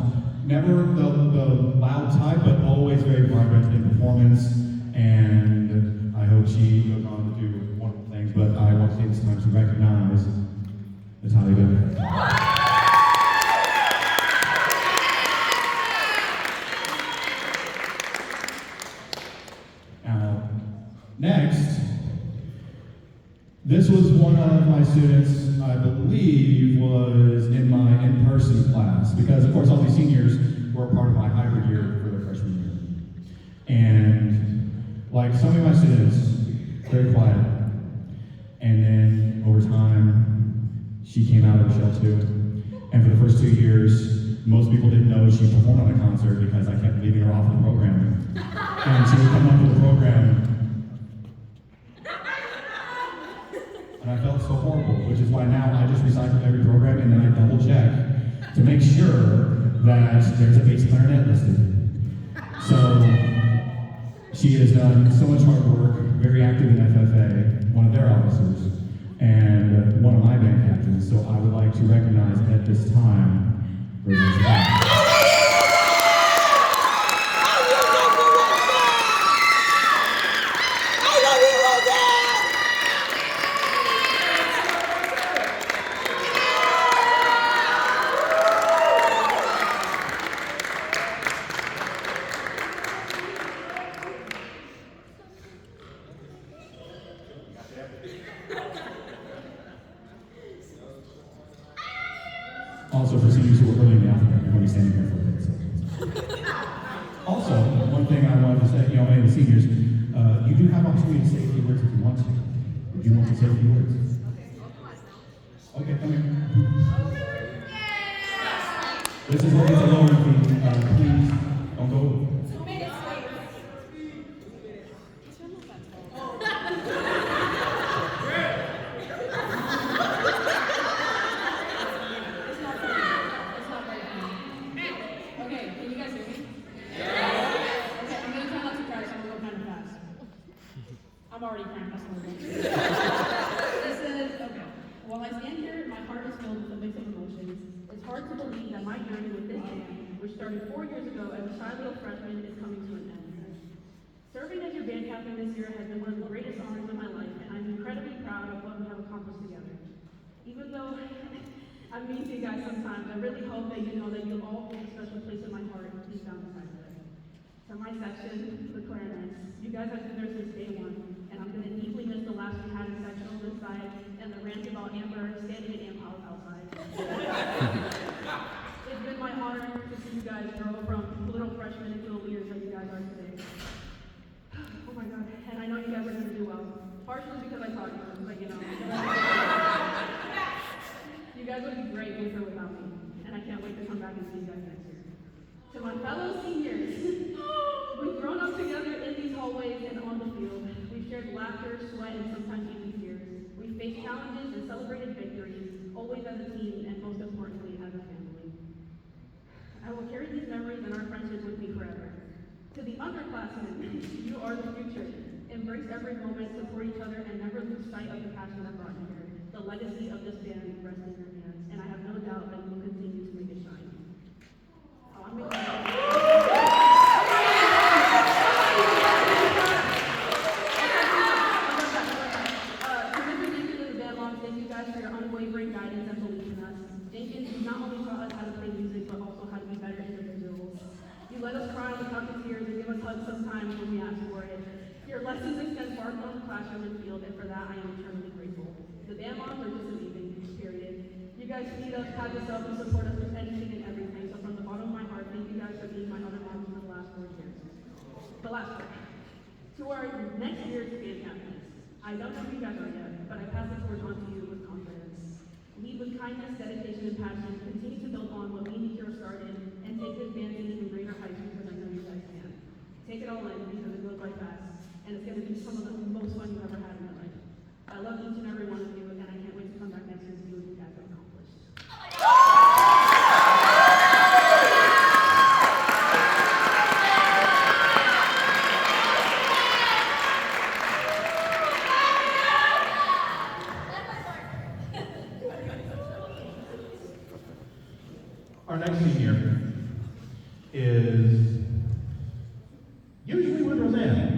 Never the loud type, but always very vibrant in performance, and I hope she goes on to do wonderful things, but I want to take this time to recognize Natalia Banquet. Next, this was one of my students, I believe, was in my in-person class, because of course all these seniors were part of my hybrid year for their freshman year. And like some of my students, very quiet. And then over time, she came out of her shell too. And for the first 2 years, most people didn't know she performed on a concert because I kept leaving her off the program. And she would come up with the program. And I felt so horrible, which is why now I just recycle every program and then I double check to make sure that there's a bass clarinet listed. So she has done so much hard work, very active in FFA, one of their officers, and one of my band captains. So I would like to recognize at this time, also for seniors who are early in the alphabet, you're going to be standing here for a bit. Also, one thing I wanted to say, any of the seniors, you do have opportunity to say a few words if you want to. If you want to say a few words. Okay, come here. This is always a lower key. Please don't go. Okay, can you guys hear me? Okay, I'm gonna try not to cry, so I'm gonna go kind of fast. I'm already crying, that's what I'm doing. This is, okay. While I stand here, my heart is filled with a mix of emotions. It's hard to believe that my journey with this band, which started 4 years ago as a shy little freshman, is coming to an end. Serving as your band captain this year has been one of the greatest honors of my life, and I'm incredibly proud of what we have accomplished together. Even though I'm mean to you guys sometimes, I really hope that you know that you'll all hold a special place in my heart deep down inside of it. To my section, the clarinets, you guys have been there since day one, and I'm going to deeply miss the laughs we had in sectionals inside and the rants about Amber standing in amp house outside. It's been my honor to see you guys grow from little freshmen into the leaders that you guys are today. Oh my God, and I know you guys are going to do well. Partially because I taught you, but you know. You guys would be great with or without me, and I can't wait to come back and see you guys next year. To my fellow seniors, we've grown up together in these hallways and on the field. We've shared laughter, sweat, and sometimes even tears. We've faced challenges and celebrated victories, always as a team and most importantly as a family. I will carry these memories and our friendship with me forever. To the underclassmen, you are the future. Embrace every moment, support each other, and never lose sight of the passion that brought you here. The legacy of this band rests in your hands, and I have no doubt that you will continue to make it shine. Oh, I'm making thank you guys for your unwavering guidance and belief in us. Jenkins, you not only taught us how to play music, but also how to be better individuals. You let us cry in the cafeterias and give us hugs sometimes when we ask for it. Your lessons extend far beyond the classroom and field, and for that I am eternally grateful. The band moms are just amazing, period. You guys feed us, pat us up, and support us with anything and everything. So from the bottom of my heart, thank you guys for being my other moms for the last 4 years. The last 4. To our next year's band captains. I don't know who you guys are yet, but I pass the torch on to you with confidence. Lead with kindness, dedication, and passion. Continue to build on what we and Kira started, and take this band to even greater heights because I know you guys can. Take it all in because it goes by fast, and it's going to be some of the most fun you've ever had in your life. I love each and every one of you, and I can't wait to come back next year to see what you guys have accomplished. Our next senior is usually with Roseanne.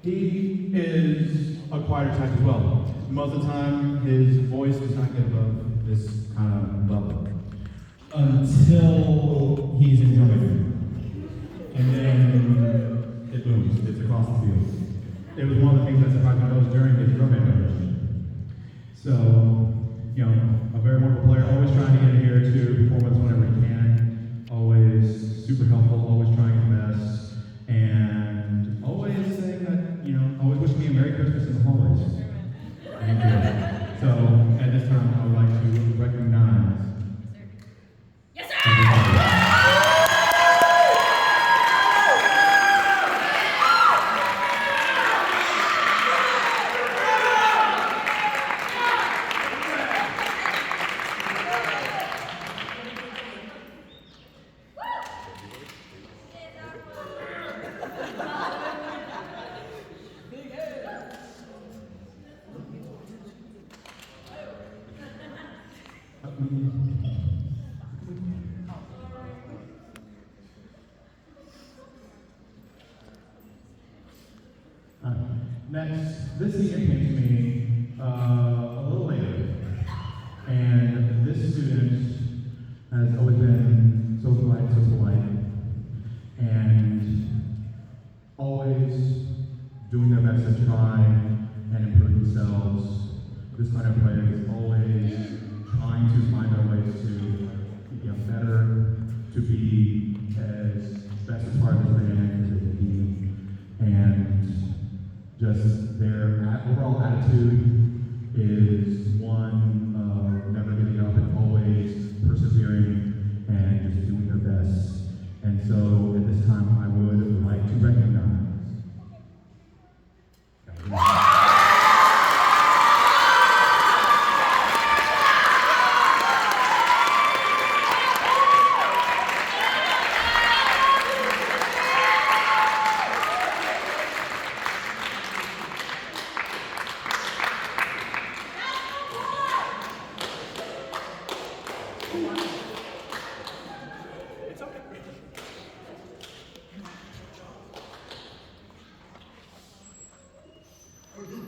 He is a quieter type as well. Most of the time, his voice does not get above this kind of level until he's in drumming, and then it booms. It's across the field. It was one of the things that surprised me most during his drumming graduation. So, you know, a very wonderful player, always trying to get in here to performance whenever he can. Always super helpful, always trying his best, and always saying that, you know, always wishing me a Merry Christmas in the hallways. Thank you. So, at this time, I would like to recognize. Yes, sir! Next, this senior came to me a little later, and this student has always been so polite, and always doing their best to try and improve themselves. This kind of player is always trying to find their ways to get better, to be as best as part of the band as they can be, and just their overall attitude is one of never giving up and always persevering and just doing their best. And so at this time, I would like to recognize.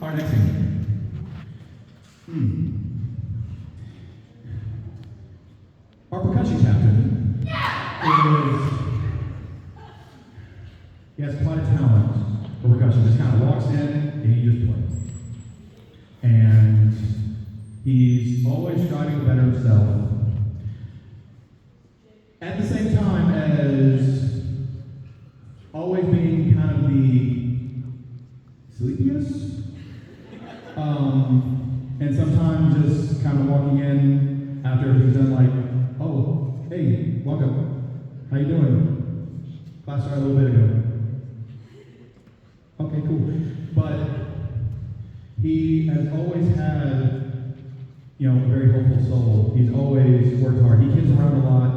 Our next thing. Our percussion captain he has quite a talent for percussion. Just kind of walks in and he just plays. And he's always striving to better himself. At the same time as always being kind of the sleepiest. And sometimes just kind of walking in after he's done like, oh, hey, welcome. How you doing? Class started a little bit ago. Okay, cool. But he has always had, a very hopeful soul. He's always worked hard. He kids around a lot.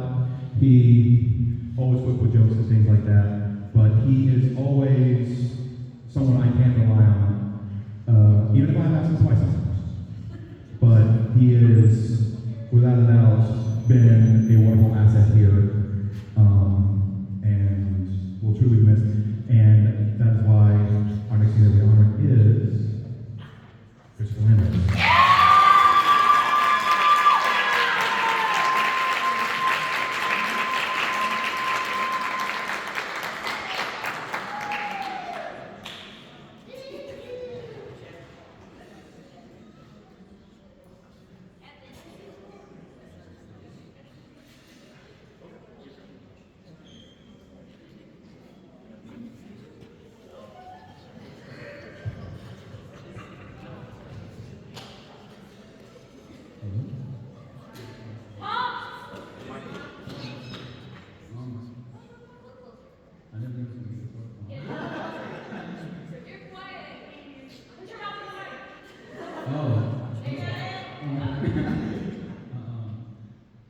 He always quick with jokes and things like that. But he is always someone I can rely on. Even if I have some twice sometimes. But he is, without a doubt, been a wonderful asset here. And will truly be missed. And that is why our next year we honor is Christopher Lambert.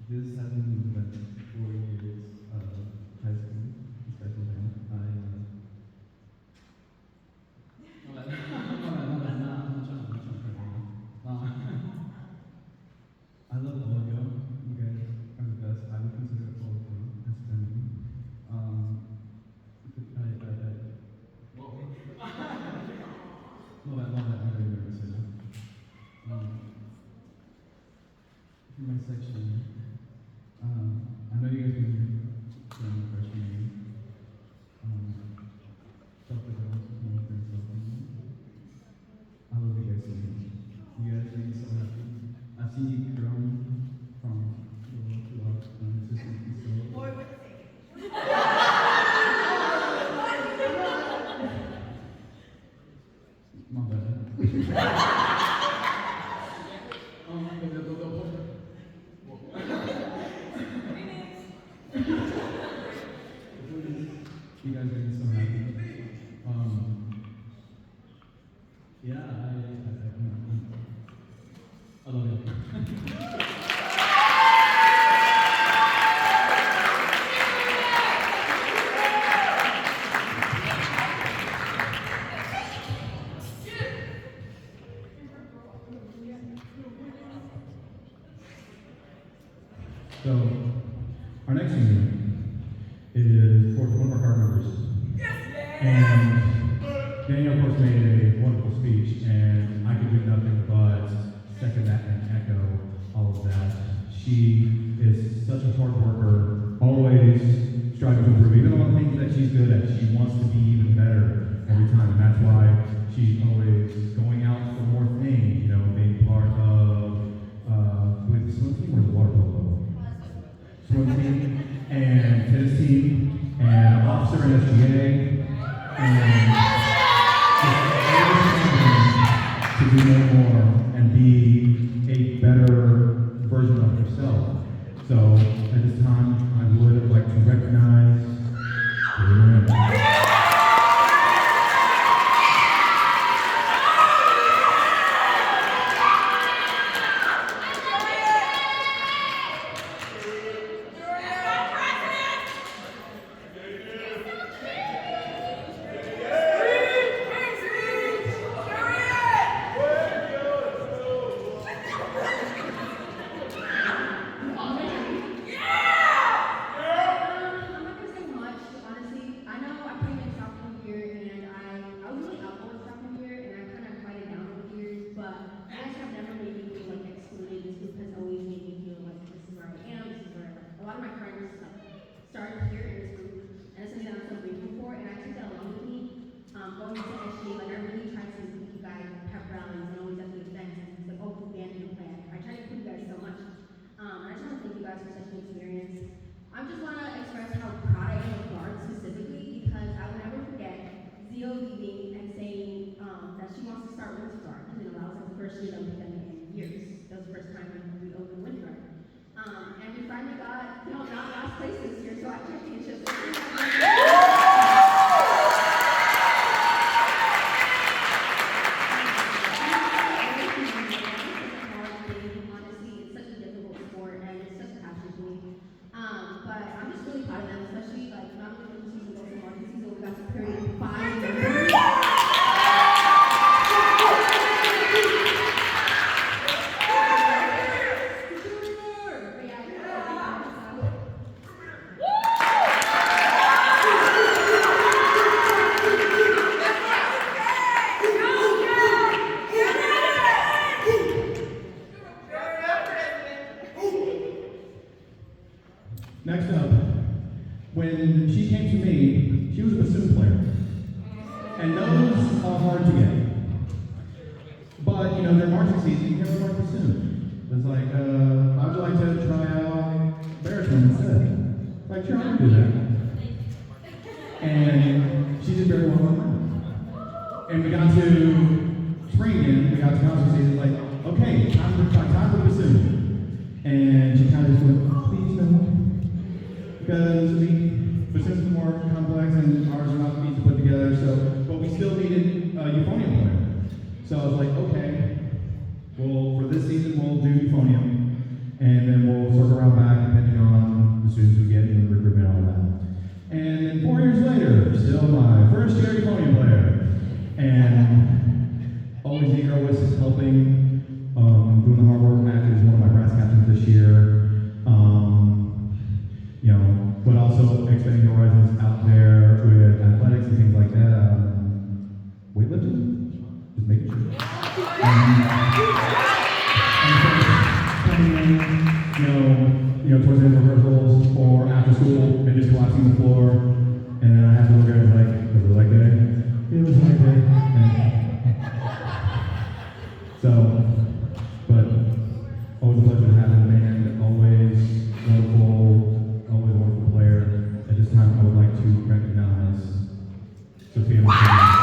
This has been like 4 years of high school, especially now. I love all of y'all. You guys are the best. I would consider all of y'all as family. I'm very nervous right now. For my section, I know you guys been here from the freshman year. Felt the girls came up and something. I love you guys so much. You guys make me so happy. I've seen you grow from little to up, and it's just makes me so. Boy, what's it? My bad. You guys make me so happy. Yeah, I love you. So, our next senior is one of our card members. And Danielle, of course, made a wonderful speech, and I could do nothing but second that and echo all of that. She is such a hard worker, always striving to improve. Even on the things that she's good at, she wants to be even better every time, and that's why she's always going out for more things, being part of, the swim team or the water polo? Swim team, and tennis team, and officer in SGA, and just more and be a better version of herself. So at this time, I would like to recognize started here in this group, and it's something that I'm so grateful for, and I took that along with me. Going into SG, like I really tried to put you guys pep rallies and always at the events, and it's like, oh, cool band new plan. I try to put you guys so much. I just want to thank you guys for such an experience. I just want to express how proud I am of Bard specifically, because I will never forget Zio leaving and saying that she wants to start Winter Guard, because it allows us the first year that we've done it in years. That was the first time we opened Winter Guard. And we finally got, not last place this year, so I think it's just honestly, it's such a difficult sport and it's such a passion for me. But I'm just really proud of them, especially like not only when the season goes so long, this season we got to period 5 members. Next up, when she came to me, she was a bassoon player. And those are hard to get. But, you know, their marching season, you never learn bassoon. It's like, how'd you like to try out baritone instead? It's like, sure, I can do that. And she did very well on that. And we got to spring again, we got to concert season, like, okay, time for bassoon. And she kind of just went, please no. Because bassoons are more complex and ours are not easy to put together, but we still needed a euphonium player. So I was like, okay, well, for this season we'll do euphonium, and then we'll circle around back depending on the students we get in recruitment and all that. And then 4 years later, still my first year euphonium player. And always eager, always helping, doing the hard work. Actually, was one of my brass captains this year. You know, but also expanding horizons out there with athletics and things like that. Weightlifting, just making sure. You know, towards the end of rehearsals or after school, and just collapsing on the floor, and then I have to look at it like, was it leg day? It was leg day. So, but always a pleasure to have him, and always wonderful. Always a wonderful player. At this time, I would like to recognize Sophia McKinney.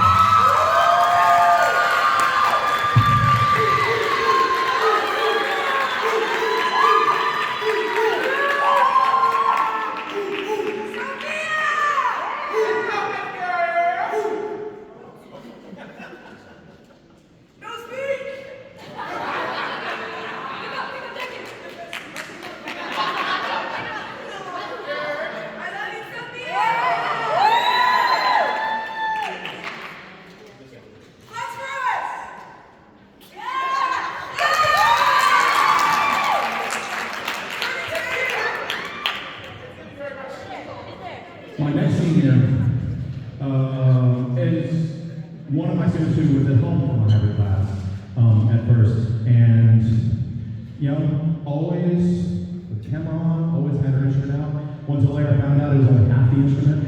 My next senior is one of my students who was at home from my hybrid class at first, and you know, always with the camera on, always had her instrument out. Once later, I found out it was only half the instrument.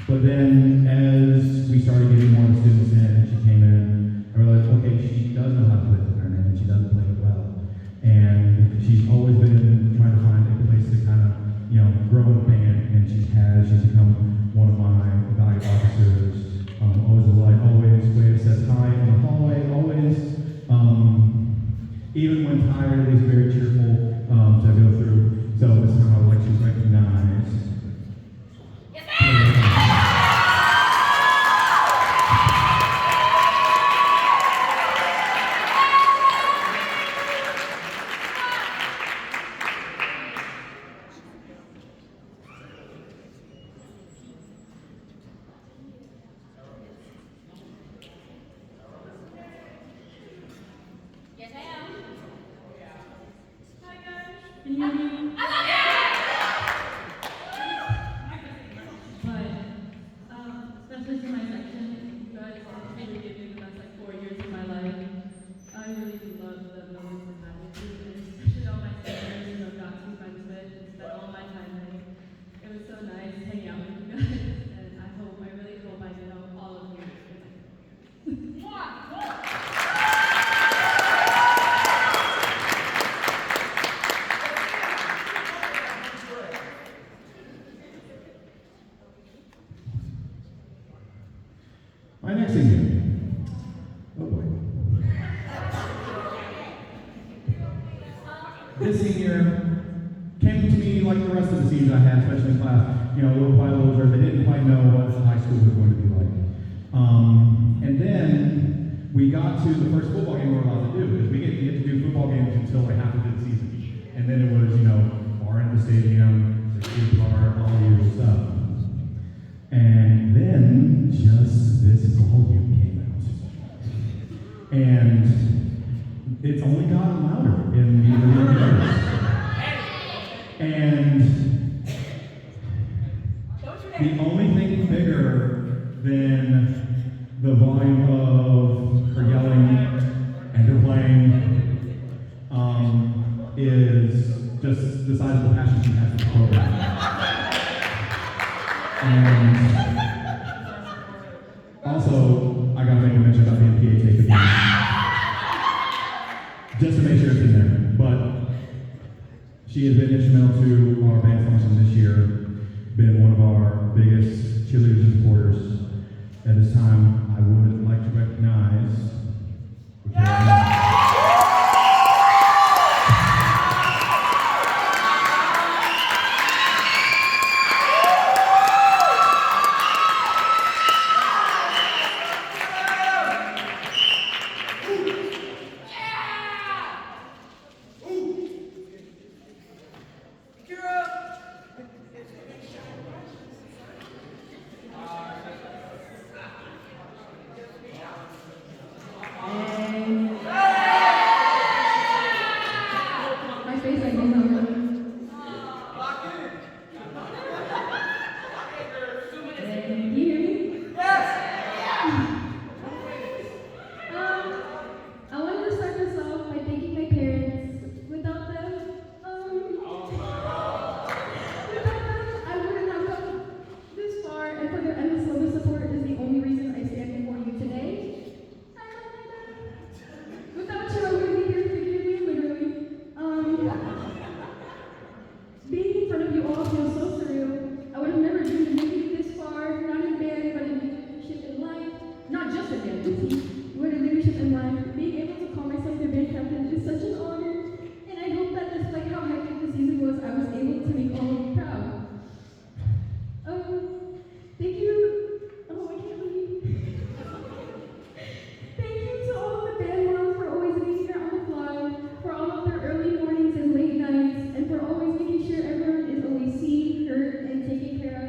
But then, as we started getting more of the students in, and she came in, I realized, okay, she does know how to play the clarinet, and she does play it well, and she's always been trying to find a place to kind of, you know, grow in the band, and she's become one of my valued officers. Always a light, always wave, says hi in the hallway, Even when tired, it is very cheerful to go through. So this time I would like to recognize. Yes, I am. Hi, guys. Can you hear me? I love you! But, especially for my section, you guys really gave me the best 4 years of my life. I really do love the moments and had with you, and especially all my seniors who I've got to be friends with and spent all my time with. It was so nice hanging out with you guys, and I really hope I know all of you. My next senior. Oh boy. This senior came to me like the rest of the seniors I had, especially in class, a little while older. They didn't quite know what high school was going to be like. And then we got to the first football game we were allowed to do, because we get to do football games until like half of the season. And then it was, bar in the stadium, 6 bar, all the usual stuff. And then just this volume came out. And it's only gotten louder in the years. And the only thing bigger than the volume of her yelling and her playing is just the size of the passion she has for the program. And also, I gotta make a mention about the MPA tape again, just to make sure it's in there. But she has been instrumental to our band function this year, been one of our biggest cheerleaders and supporters. At this time, I would like to recognize. My face, I can know. Can you hear me? I wanted to start this off by thanking my parents. Without them, I wouldn't have come this far, and for their endless love and support is the only reason I stand before you today. I love my dad. Without you, I wouldn't be here figuratively, literally. Being in front of you all feels so surreal. I would have never dreamed of making it this far, not in band, but in leadership in life. Not just in band, but in leadership in life. Being able to call myself your band captain is such an honor, and I hope that despite how hectic the season was, I was able to make all of you proud. Thank you. Oh, I can't believe. Thank you to all of the band moms for always being here on the fly, for all of their early mornings and late nights, and for always making sure everyone is always seen, heard, and taken care of.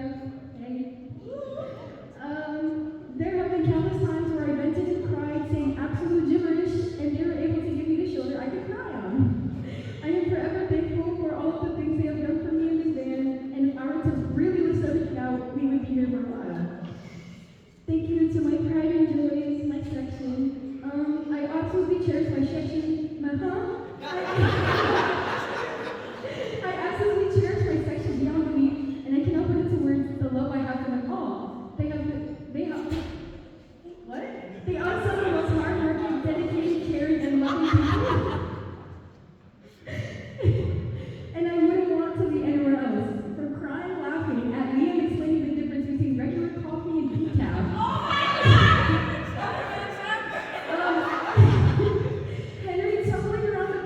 There have been countless times where I vented and cried, saying absolute gibberish, and they were able to give me the shoulder I could cry on. I am forever thankful for all of the things they have done for me in this band, and if I were to really list everything out, we would be here for a while. Thank you to my pride and joys, my section. I absolutely cherish my section. I absolutely cherish my section beyond belief, and I cannot put into words the love I have for them all. They are some of the most hardworking, dedicated, caring, and loving people. And I wouldn't want to be anywhere else. From crying, laughing at me and explaining the difference between regular coffee and decaf. Henry tumbling around the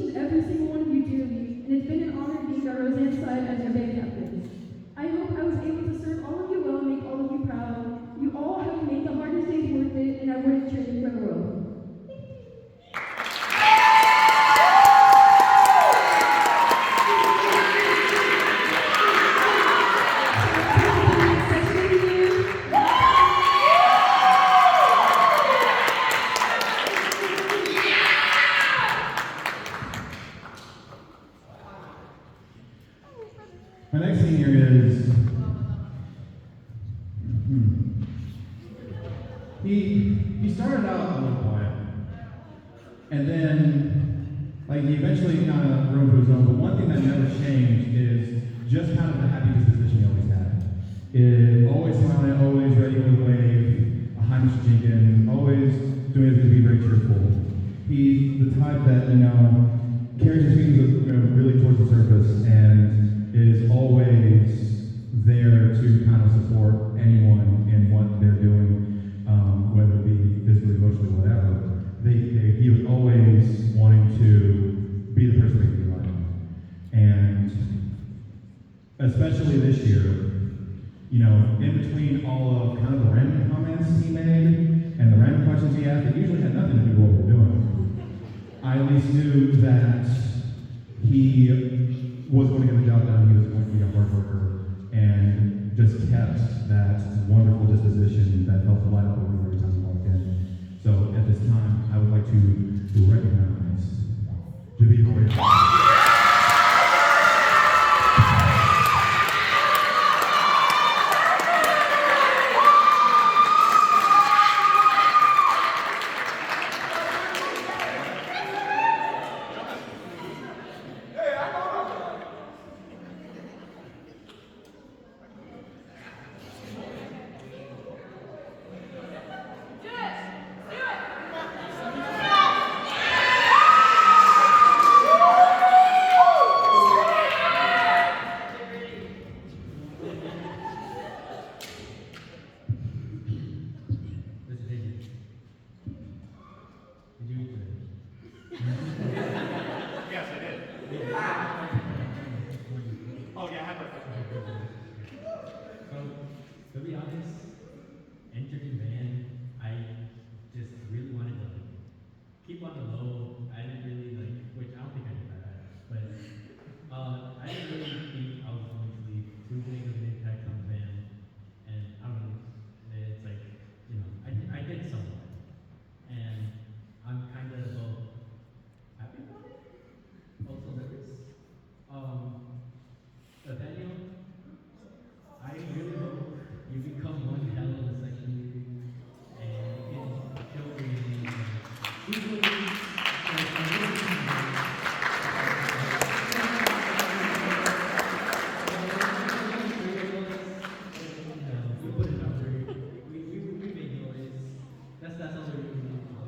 each and every single one of you dearly, and it's been an honor being by Roseanne's side as your band captains. I hope I was able to serve all of you well and make all of you proud. You all have made the hardest days worth it, and I wouldn't trade it for the world. My next senior is, he started out a little quiet, and then, like, he eventually kind of grew into his own, but one thing that never changed is just kind of the happy disposition he always had. Always smiling, always ready with a wave, a hi, Mr. Jenkins, always doing his best to be very cheerful. He's the type that, carries his feelings really towards the surface and is always there to kind of support anyone in what they're doing, whether it be physically, emotionally, whatever. He was always wanting to be the person they could be like. And especially this year, in between all of kind of the random comments he made and the random questions he asked, it usually had nothing to do with what we're doing. I at least knew that he was going to get the job done, he was going to be a hard worker, and just kept that wonderful disposition that helped light up every time he walked in. So at this time, I would like to recognize Javi Roy. Yes, I did. Oh, yeah, I had breakfast. So, to be honest, entering band, I just really wanted to keep on the low. I didn't really which I don't think I did that, but I didn't really think I was going to leave too big of an impact on the band. And I don't know, it's I did somewhat. And I'm kind of happy about it. Also nervous. Nathaniel, I really hope you become one hell of a section leader and you can show your name. We put it out there. We make noise. That's all we really need to do.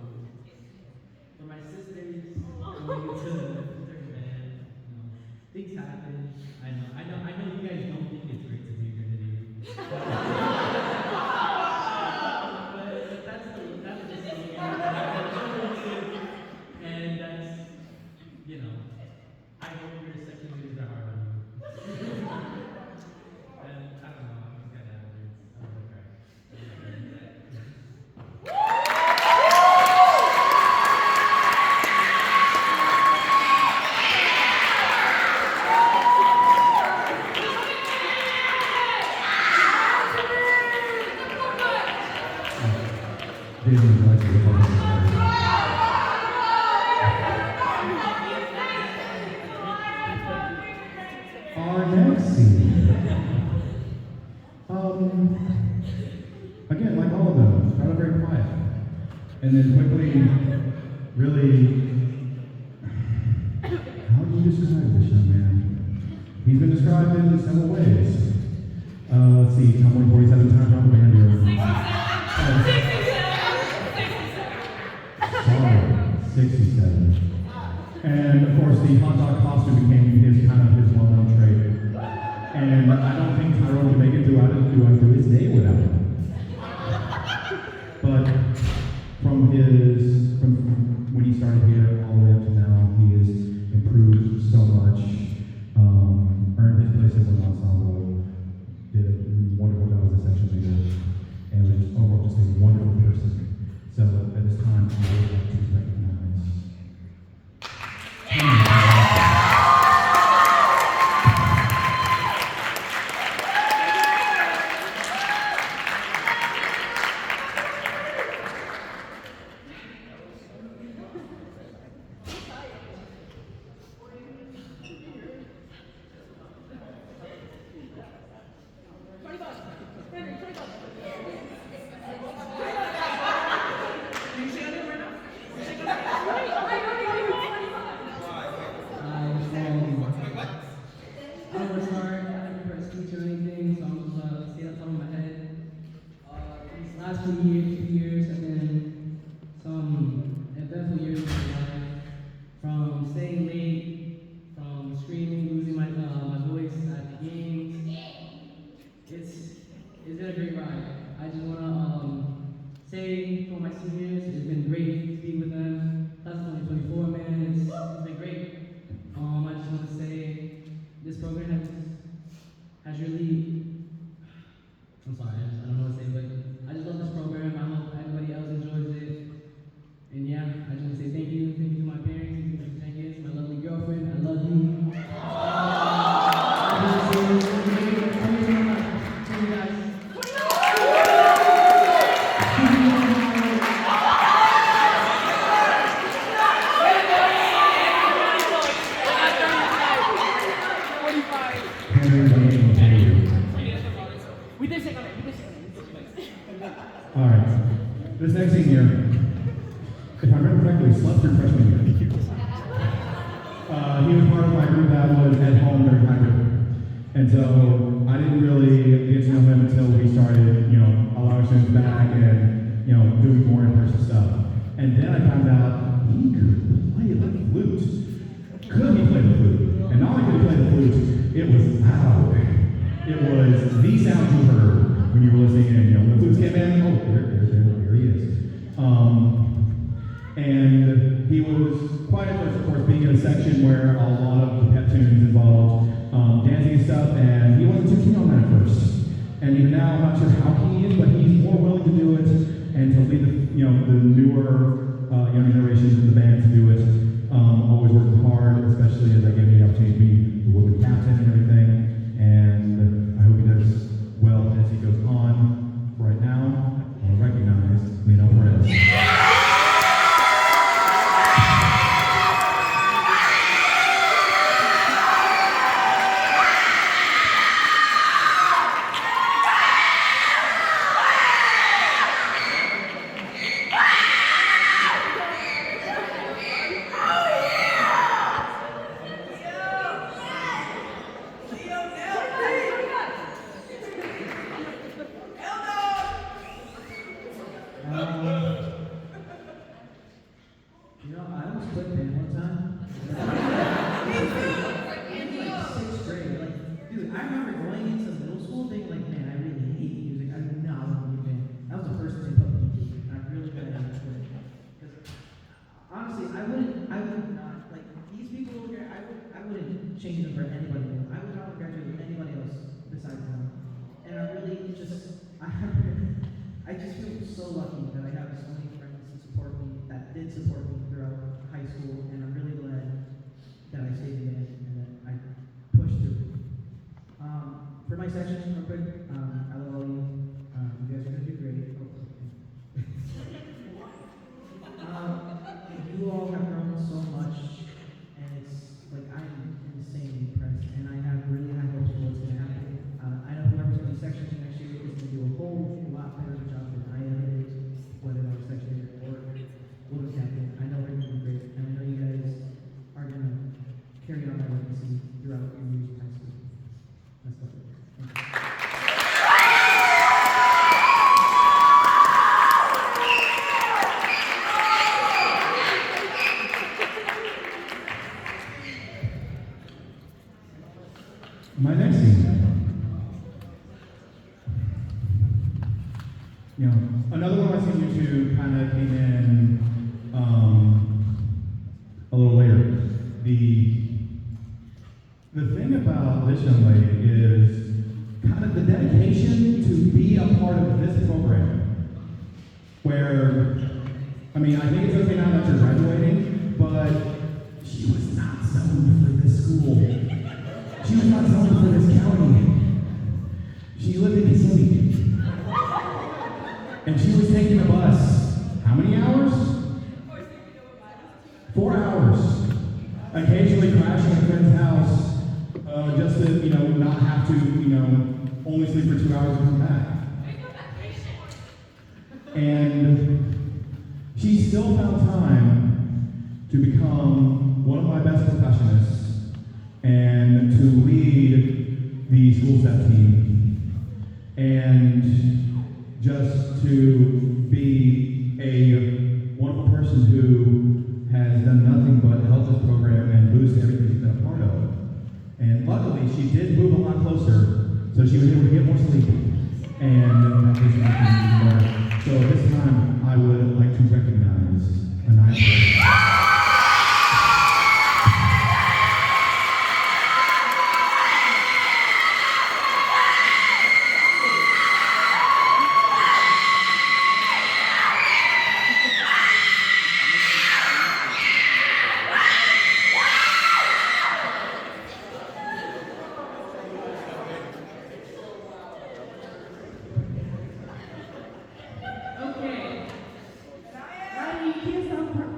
For my sisters, going into the band, things happen. I know you guys don't think it's great to be Trinity. But that's the thing. And that's, I hope your section leaders are hard on you. And I don't know, I'm just kind of average. I'm gonna cry. Our next scene, again, like all of them, started very quiet, and then quickly, really, how do you describe this young man? He's been described in several ways. Let's see, Tom went 47 times around the band here. Sorry, 67. And of course, the hot dog costume became his well-known trait. And I don't think Tyrone can make it through his day without it. But from when he started here all the way up to now, he has we slept through freshman year. He was part of my group that was at home during high group. And so I didn't really get to know him until we started, allowing students back and, doing more in-person stuff. And then I found out he could play the flute. Could he play the flute? And not only could he play the flute, it was loud. It was the sound you heard when you were listening in. When the flutes came in, oh, there he is. And he was quite at first, of course, being in a section where a lot of the pep tunes involved dancing and stuff, and he wasn't too keen on that at first. And even now, I'm not sure how keen he is, but he's more willing to do it and to lead the newer younger generations in the band to do it. Always working hard, especially as I gave him the opportunity to be the woodwind captain and everything. And I hope he does well as he goes on. Right now, I want to recognize Lino Perez. I almost quit band one time. In like 6th grade. Dude, I remember going into middle school thinking man, I really hate music. I do not want to be a band. That was the first thing put me to. And I really glad I quit. Because honestly, I would not these people over here, I wouldn't change them for anybody else. I would not graduate with anybody else besides them. And I really I just feel so lucky that I have so many friends that did support me throughout high school, and I'm really glad that I stayed in band and that I pushed through. For my section, real quick, I love all you. You guys are gonna do great. You all have grown so much, and it's I'm insanely impressed, and I have really high hopes for what's gonna happen. I know whoever's gonna be section team next year is gonna do a whole lot better job than I ever did, whether I was section leader or woodwind captain. I know we're gonna do great, and I know you guys are gonna carry on my legacy throughout your years of high school. That's all. Thank you. My next scene, another one of my seniors who kind of came in a little later. The thing about this young lady is kind of the dedication to be a part of this program. Where, I think it's okay now that you're graduating, but she was not zoned for this school. She was not zoned for this county. She lived in Kissimmee. And she was taking a bus. How many hours? 4 hours. Occasionally crashing at a friend's house just to, not have to, only sleep for 2 hours and come back. And she still found time to become one of my best percussionists and to lead the school step team, and just to be a wonderful person who has done nothing but help this program and boost everything she's been a part of. And luckily, she did move a lot closer, so she was able to get more sleep and practice even more. So this time, I would like to recognize Anaya. Okay. Riley, you can't start crying.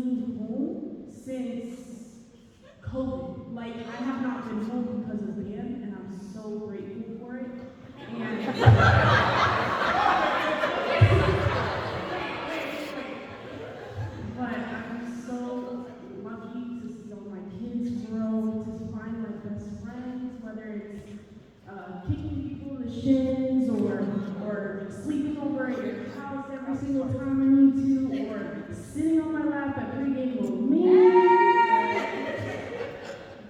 cleaned home since COVID. Like, I have not been home because of band, and I'm so grateful for it. But I'm so lucky to see all my kids grow, to find my best friends, whether it's kicking people in the shins or sleeping over at your house every single time I need to, or sitting on my lap at pregame with me.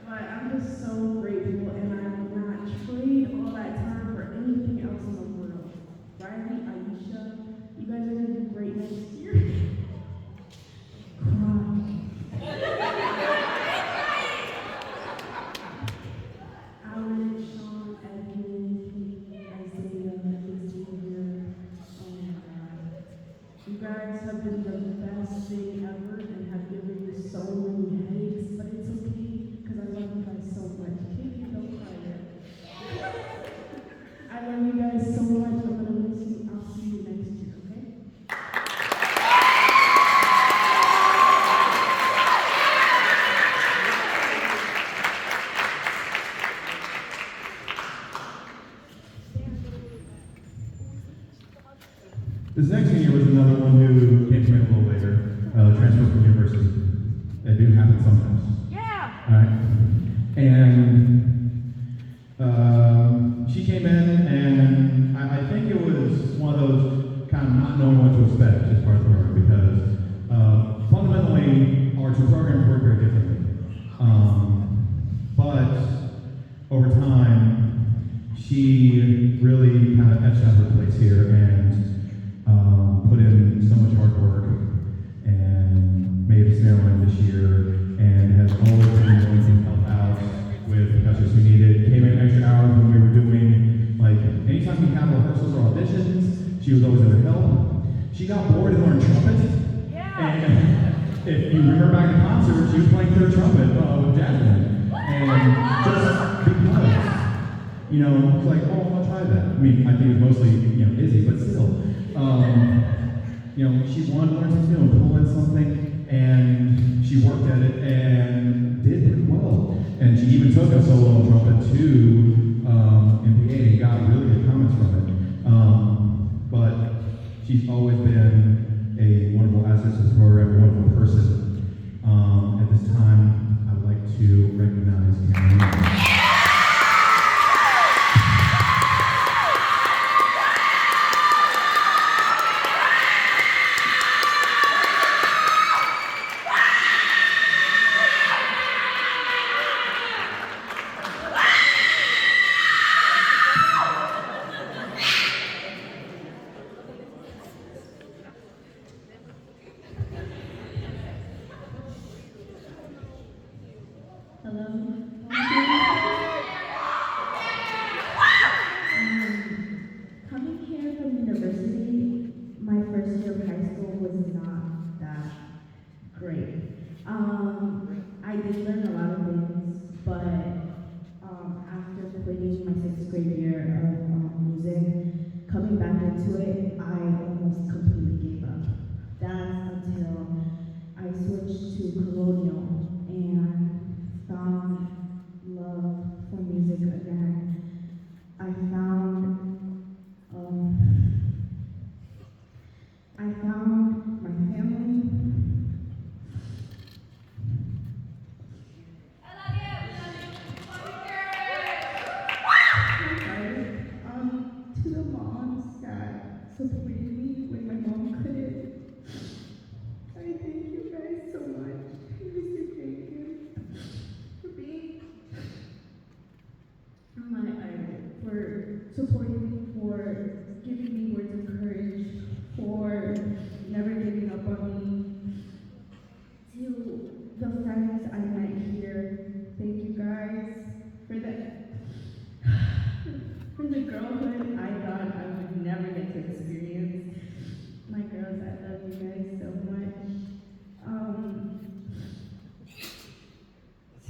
But I'm just so grateful, and I will not trade all that time for anything else in the world. Riley, Aisha, you guys are gonna do great next year. Alan, Sean, Edmund, Isaiah, Xavier, oh my God. You guys have been the best thing ever and have given me so many headaches, but it's okay because I love you guys so much. Katie, don't cry yet. I love you guys so much. I'm gonna miss you. I'll see you next year, okay? This next senior was another one who came to me a little later, transferred from university. That do happen sometimes. Yeah. All right. And she came in, and I think it was one of those kind of not knowing what to expect as part of the program, because fundamentally our two programs work very differently. But over time, she really kind of etched out her place here and put in so much hard work and made a snare line this year, and has always been willing to help out with professors who needed. Came in extra hours when we were doing, like, anytime we had rehearsals or auditions, she was always there to help. She got bored and learned trumpet. Yeah. And if you remember back in concert, she was playing third trumpet with Jasmine. And just because, you know, it's like, oh, I'll try that. I mean, I think it was mostly, you know, Izzy, but still. You know, she wanted to learn something new and pull in something, and she worked at it and did pretty well. And she even took a solo on trumpet to MPA and got really good comments from it. But she's always been a wonderful asset to this program, a wonderful person. At this time, I would like to recognize Cameron. Hello. Coming here from university, my first year of high school was not that great. I did learn a lot of things, but after quitting my sixth grade year of music, coming back into it, I almost completely gave up. That's until I switched to colonial and found love for music again. I found my family. I'm sorry. To the moms that supported me when my mom couldn't. I thank you guys so much. Mr. Jenkins, for being my idol, for supporting me, for giving me words of courage, for never giving up on me. To the friends I met here, thank you guys for for the girlhood I thought I would never get to experience. My girls, I love you guys so much.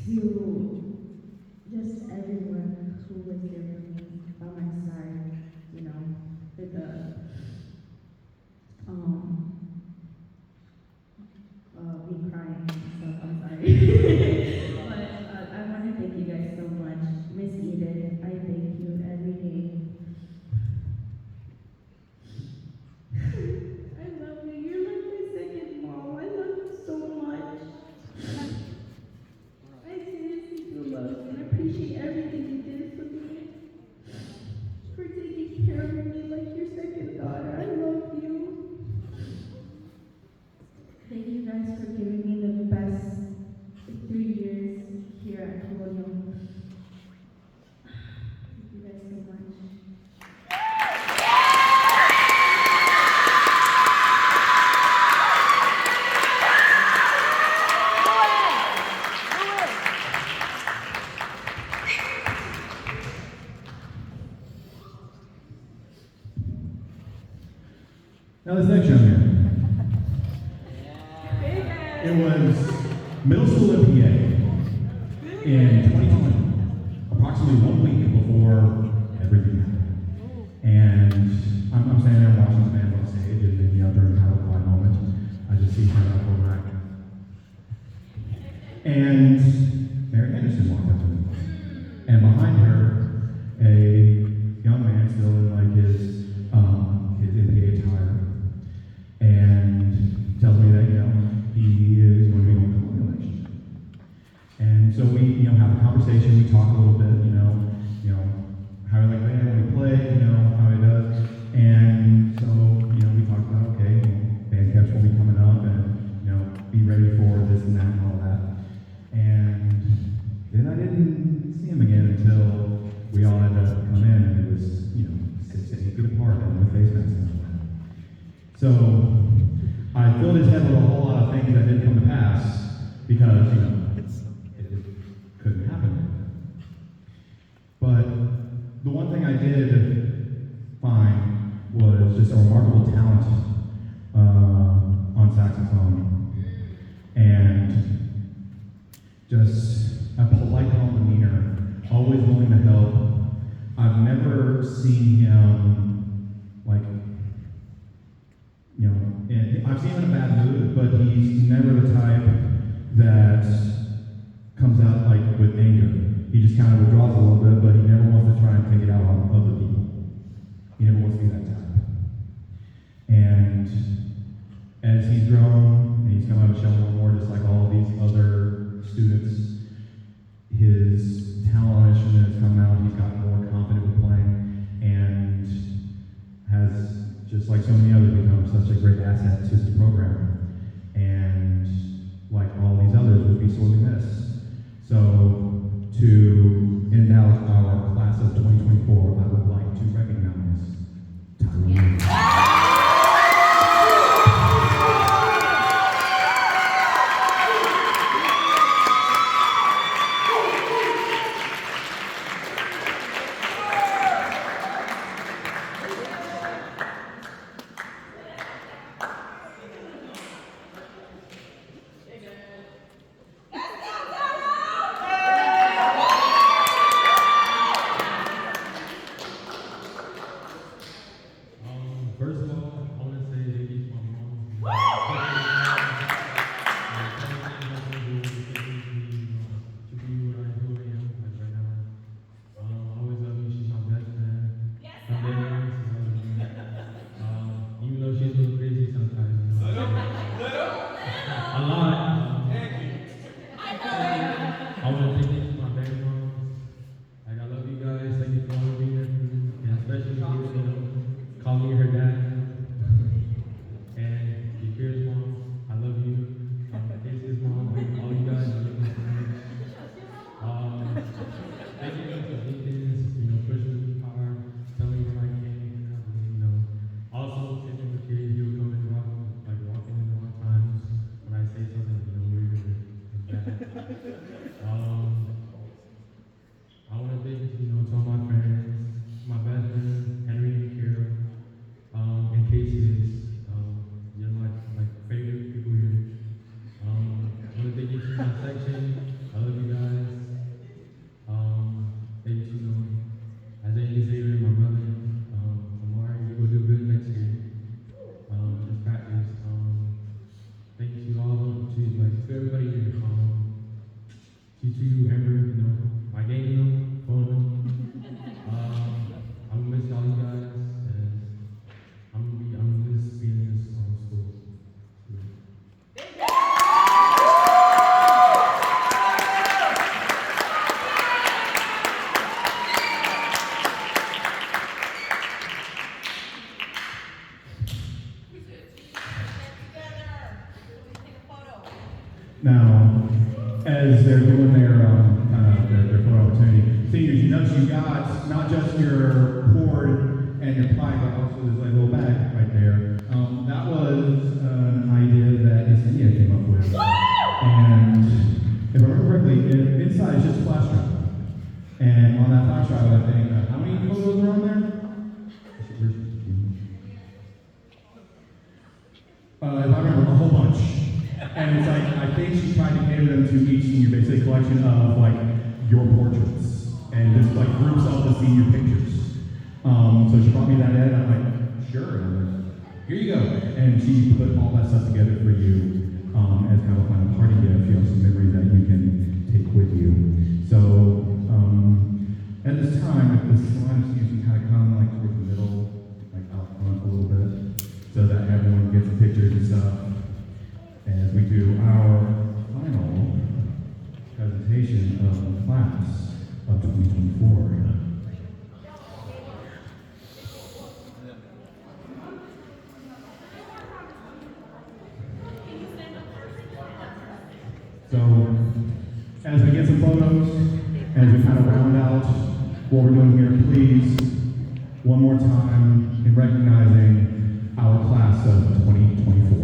To just everyone who was there for me by my side, you know, for me crying Now this next young man. It was middle school MPA in 2020, approximately 1 week before everything happened. And I'm standing there watching this man on stage, and then, during the title card moment, I just see her up over back. And Mary Anderson walked up to me. And behind her, a young man still in like his MPA attire, and tells me that, he is going to be going to the election. And so we, have a conversation, we talk a little bit, how we like band, when we play, how he does. And so, we talked about, okay, band camps will be coming up, and, be ready for this and that and all that. And then I didn't see him again until we all had to come in, and it was, 6 to 8 feet apart, and with face masks and all that. So I filled his head with a whole lot of things that didn't come to pass because, it just couldn't happen. But the one thing I did find was just a remarkable talent on saxophone, and just a polite, calm demeanor, always willing to help. I've never seen him I've seen him in a bad mood, but he's never the type that comes out with anger. He just kind of withdraws a little bit, but he never wants to try and take it out on other people. He never wants to be that type. And as he's grown and he's come out of shell more, just like all of these other students, his talent on instrument has come out. He's gotten more confident with playing, and has, just like so many others, become such a great asset to the program. And like all these others, would be sorely missed. So to end out our class of 2024, I would like to recognize Tyrone. First of all, I want to say thank you to my mom. To be who I am right now. I always love you. She's my best friend. Even though she's a little crazy sometimes. A lot. I want to thank you to my band moms. I love you guys. Thank you for always being there for me. And especially for call me her dad. And your peers, mom, I love you. His mom, all you guys, I love you so much. Thank you guys for Lincoln's, pushing me hard, telling me where I can, also sitting with kids, you would come and walking in the wrong times when I say something, weird and bad. I want to thank, to all my friends, my best friends, Henry and Carol, and Casey, you're my favorite people here. I want to thank you to my section. I love you guys. Thank you to Isaiah Xavier, my brother. Amari, you will do good next year. Just practice. Thank you to all of them, to everybody here. To you, Amber, my gang, phone. I'm gonna miss all you guys, and I'm gonna miss being in this school. Now, as they're doing their photo opportunity, seniors, you notice you got not just your cord and your pie, but also this little bag right there. That was an idea that Yesenia came up with. And if I remember correctly, inside is just a flash drive. And on that flash drive, I think, how many photos are on there? a whole bunch. And it's like, I think she tried to cater them to each senior, basically a collection of like your portraits and just like groups of the senior pictures. So she brought me that in, and I'm like, sure. And I'm like, here you go. And she put all that stuff together for you as kind of a final party gift. You have some memories that you can take with you. So at this time, if the slide is used, you kind of come like towards the middle, like out front a little bit, so that everyone gets pictures and stuff as we do our final presentation of the class of 2024. So, as we get some photos, as we kind of round out what we're doing here, please, one more time, in recognizing our class of 2024.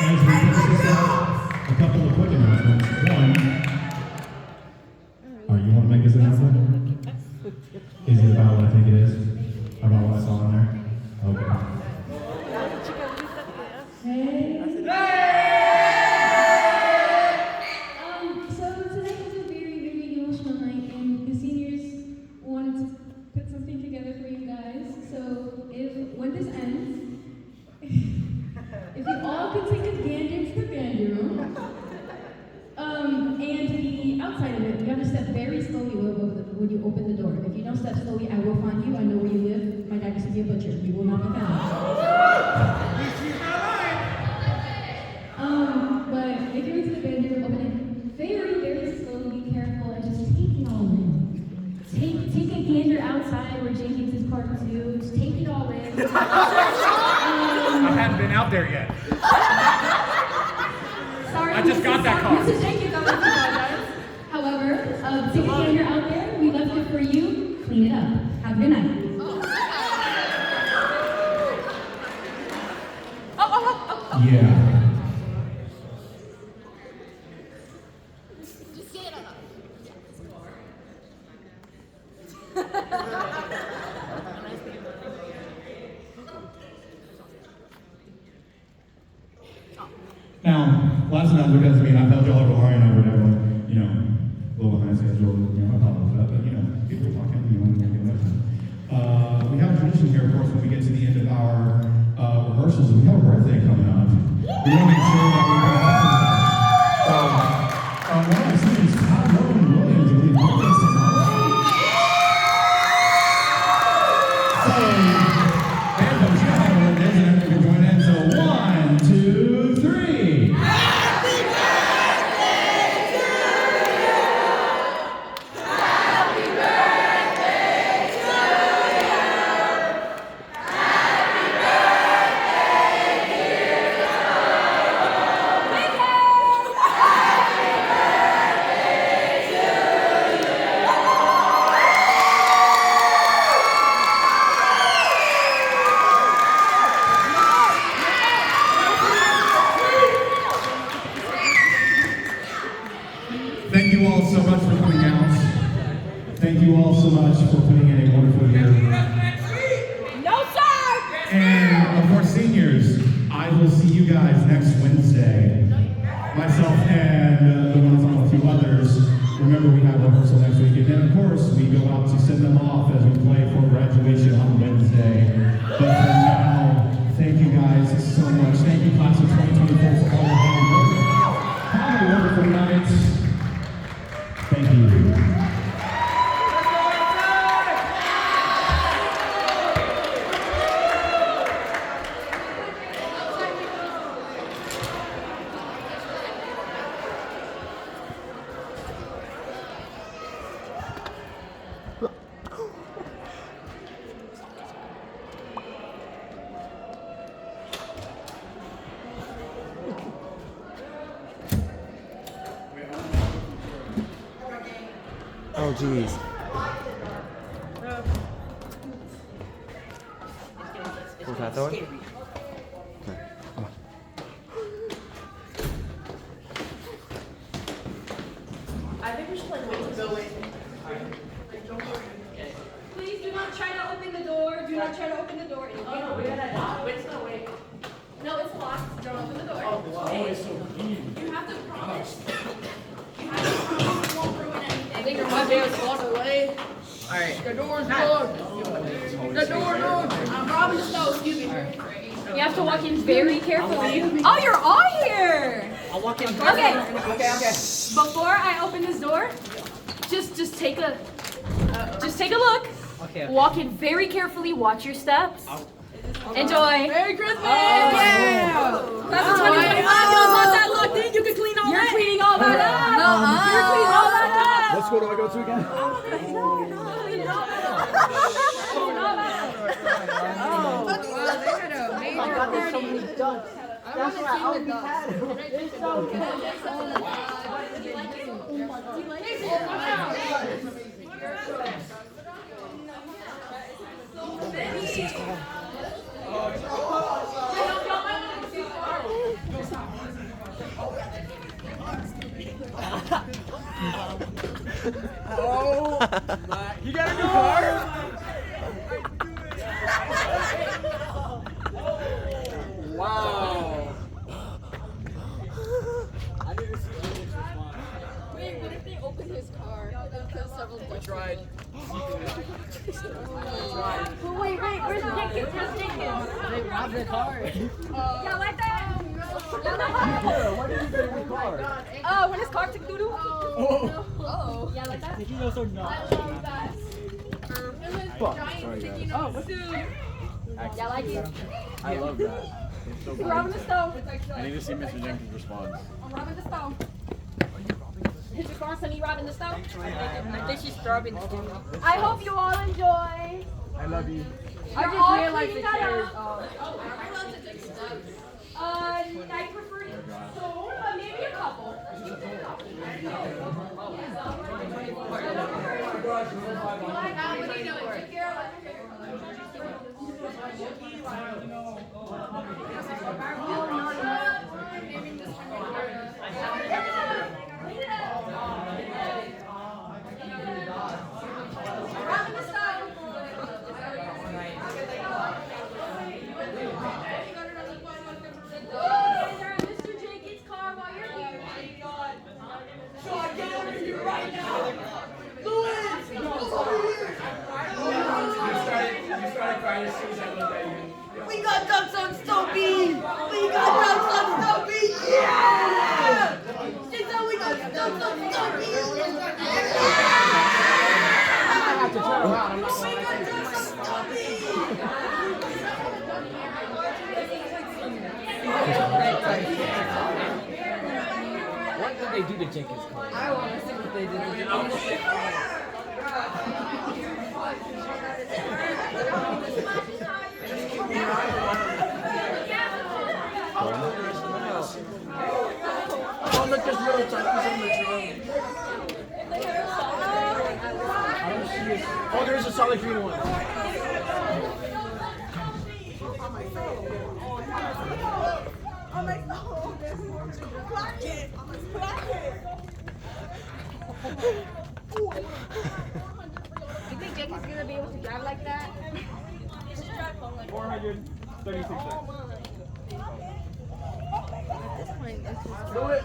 As we finish this up, a couple of quick announcements. One, you want to make this announcement? Is it about what I think it is? About what I saw in there? Okay. So tonight was a very, very emotional night, and the seniors wanted to put something together for you guys. So when this ends, if you all could take a gander to the band room, and the outside of it, you have to step very slowly when you open the door. If you don't step slowly, I will find you. I know where you live. My dad used to be a butcher. You will not be found. But if you're into the band room, open it very, very slowly. Be careful and just take it all in. Take a gander outside where Jenkins is parked too. Just take it all in. I hadn't been out there yet. Sorry, I just got that car. Mrs. Jenkins, I would like to apologize. However, take a gander out there. We left it for you. Clean it up. Have a good night. Yeah. Now, last announcement doesn't mean I felt y'all over lying over everyone, a little behind schedule, I apologize for that, but people are talking, we'll get that. We have a tradition here, of course, when we get to the end of our rehearsals, and we have a birthday coming up. We want to make sure that we pay attention to that. So, one of my students, Todd Williams, I believe, birthday tonight. So, band folks, you know how it is, and everyone can join in. So, 1, 2, 3. Thank you all so much for coming out. Thank you all so much for putting in a wonderful year. No, sir! And of course, seniors, I will see you guys next Wednesday. Myself and the ones on a few others. Remember, we have rehearsal next week. And then, of course, we go out to send them off as we play for graduation on Wednesday. But for now, thank you guys so much. Thank you, class of 2024, for all your hard work. Have a wonderful night. Thank you. Wait, Oh, jeez. Close that door. Okay. Come on. I think we should like wait to go in. Please do not try to open the door. Do not try to open the door. Oh no, we gotta knock. Wait, no, wait. No, it's locked. Don't open the door. Oh, wow. Hey, you have to promise. You have to promise you won't ruin anything. I think your Monday is walking away. Alright. The door's closed. The door closed. I'm robbing the stove. Excuse me. You have to walk in very carefully. Oh, you're all here. I'll walk in. Okay. Okay. Before I open this door, just take a look. Okay. Walk in very carefully. Watch your steps. Enjoy. Merry Christmas! Yeah. That's 2025. Once that locked in, you can clean all You're that. cleaning all that up. You're cleaning all that up. What school do I go to again? That's right. I'll be had. It's so good. Oh my! You got a new car? Wow! I need to see Phoenix respond. Wait, what if they open his car and kill several people? We tried. Wait, where's Jenkins? Where's Jenkins? They robbed the car. Y'all like that? Why did you get a new car? When his car took doo-doo? Oh. Yeah, like that? Did you also not? Fuck. Sorry, guys. Oh, what's it? Y'all like it? I love that. It's so We're robbing the stove. I need to see Mr. Jenkins' response. I'm robbing the stove. His response to me robbing the stove? I think she's robbing the studio. I hope you all enjoy. I love you. I You're all just realized the cleaning that chairs. up. I prefer so, maybe a couple. Mr. Jenkins' car while you're here. You started crying as soon as I looked at you. We got ducks on Stubby! We got ducks on Stubby! Yeah! She said we got ducks on Stubby! I have to turn around. We got ducks on What did they do to Jenkins' car? I want to see what they did to Jenkins. Oh, look, there's little turkeys in the drum. Oh, there's a solid green one. You think Jenkins gonna be able to drive like that? 436. Louis,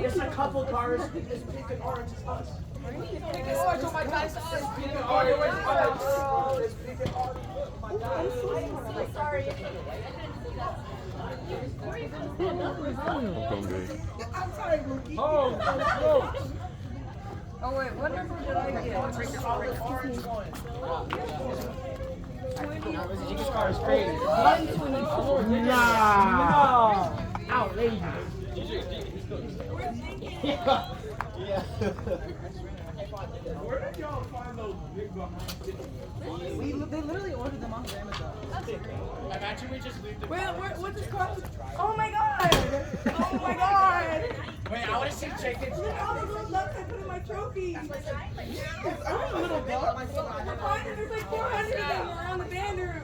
it's a couple cars. It's pink and orange. It's us. Pink and orange. Oh my God, it's us. Pink and orange. It's pink and orange. Oh my God. I'm so sorry. I'm sorry, Mookie. Oh, no. Oh wait, what number did I get? Orange one. Jenkins' car is crazy. 124. Nah. Outrageous. Yeah. Where did y'all find those big behind? They literally ordered them off Amazon. Imagine we just leave the. What's this called? Oh my God! Oh my God! Wait, I want to see Jenkins. Look all the little nuts I put in my trophy. I'm a little bit. There's like 400 of them around the band room.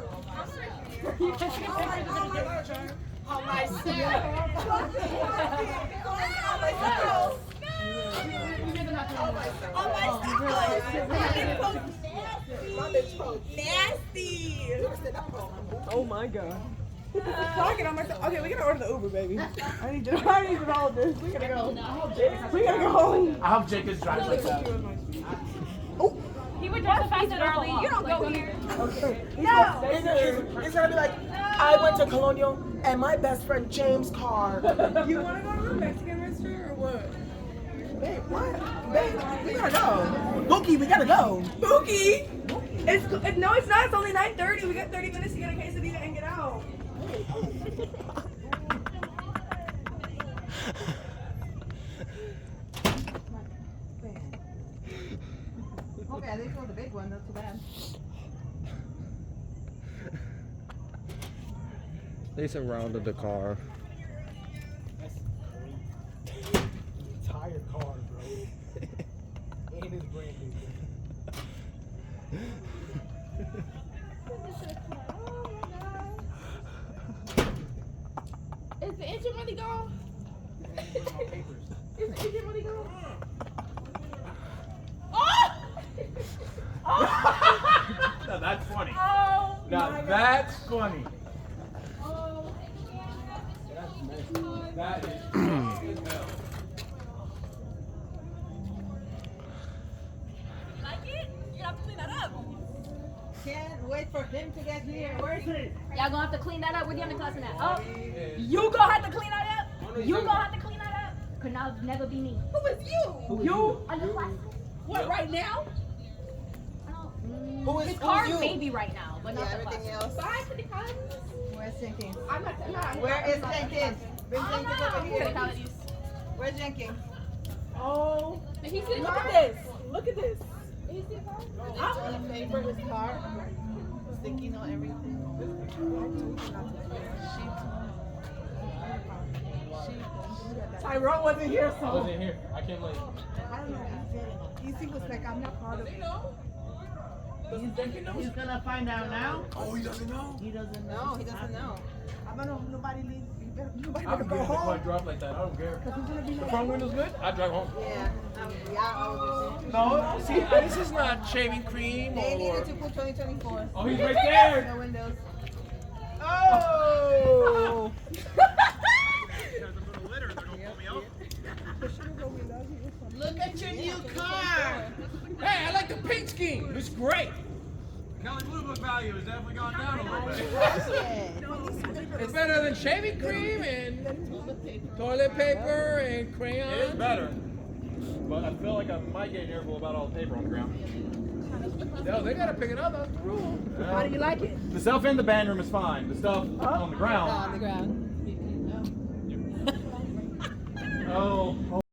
Oh my nasty. Oh my god. Talking on myself. Okay, we gotta order the Uber, baby. I need to all of this. We gotta go. We gotta go home. I hope Jake is driving like that. He would drive faster early. You don't go here. Okay. No. It's gonna be like, I went to Colonial and my best friend James' car. You wanna go to the Mexican restaurant or what? Babe, what? Babe, we gotta go. Bookie, we gotta go. Bookie? No, it's not. It's only 9:30. We got 30 minutes to get a quesadilla and get out. Okay, at least for the big one, not too bad. They surrounded the car. Entire car, bro. And it's brand new. Is the engine money gone? Is the engine money gone? Now that's funny. Oh, Now that's funny. oh. That is funny as hell. You like it? You have to clean that up. Can't wait for him to get here. Where is he? Y'all gonna have to clean that up. Where the underclassmen at? Oh, you gonna have to clean that up? You gonna have to clean that up? Could now never be me. Who is you? You? Underclassmen? What, right now? Who is His car's you? baby right now, but not Yeah, the everything class. else. Bye to the class. Where's Jenkins? I'm not. Where is Jenkins? Bring Oh, Jenkins no. over here. Technicalities. Where's Jenkins? Oh. Did he see Look at this. Look at this. Did he see the car? Toilet paper, his car, sticky on everything. Tyrone wasn't here, I so. wasn't here. I came late. I don't know. Easy was like, I'm not part of it. He's gonna find out now. Oh, he doesn't know? He doesn't know. He doesn't know. I don't know. Nobody leaves. Nobody I'm getting the car drop like that. I don't care. The front window's good? I drive home. Yeah. I was just. No, see, this is not shaving cream They or. needed to put 2024. Oh, he's right there. No windows. Oh! Look at your new car. Hey, I like the paint scheme. Looks great. Kelly Blue Book value has definitely gone down a little bit. It's better than shaving cream and toilet paper and crayons. It is better, but I feel like I might get an earful about all the paper on the ground. No, they gotta pick it up. That's the rule. How do you like it? The stuff in the band room is fine. The stuff on the ground. On the ground. Oh.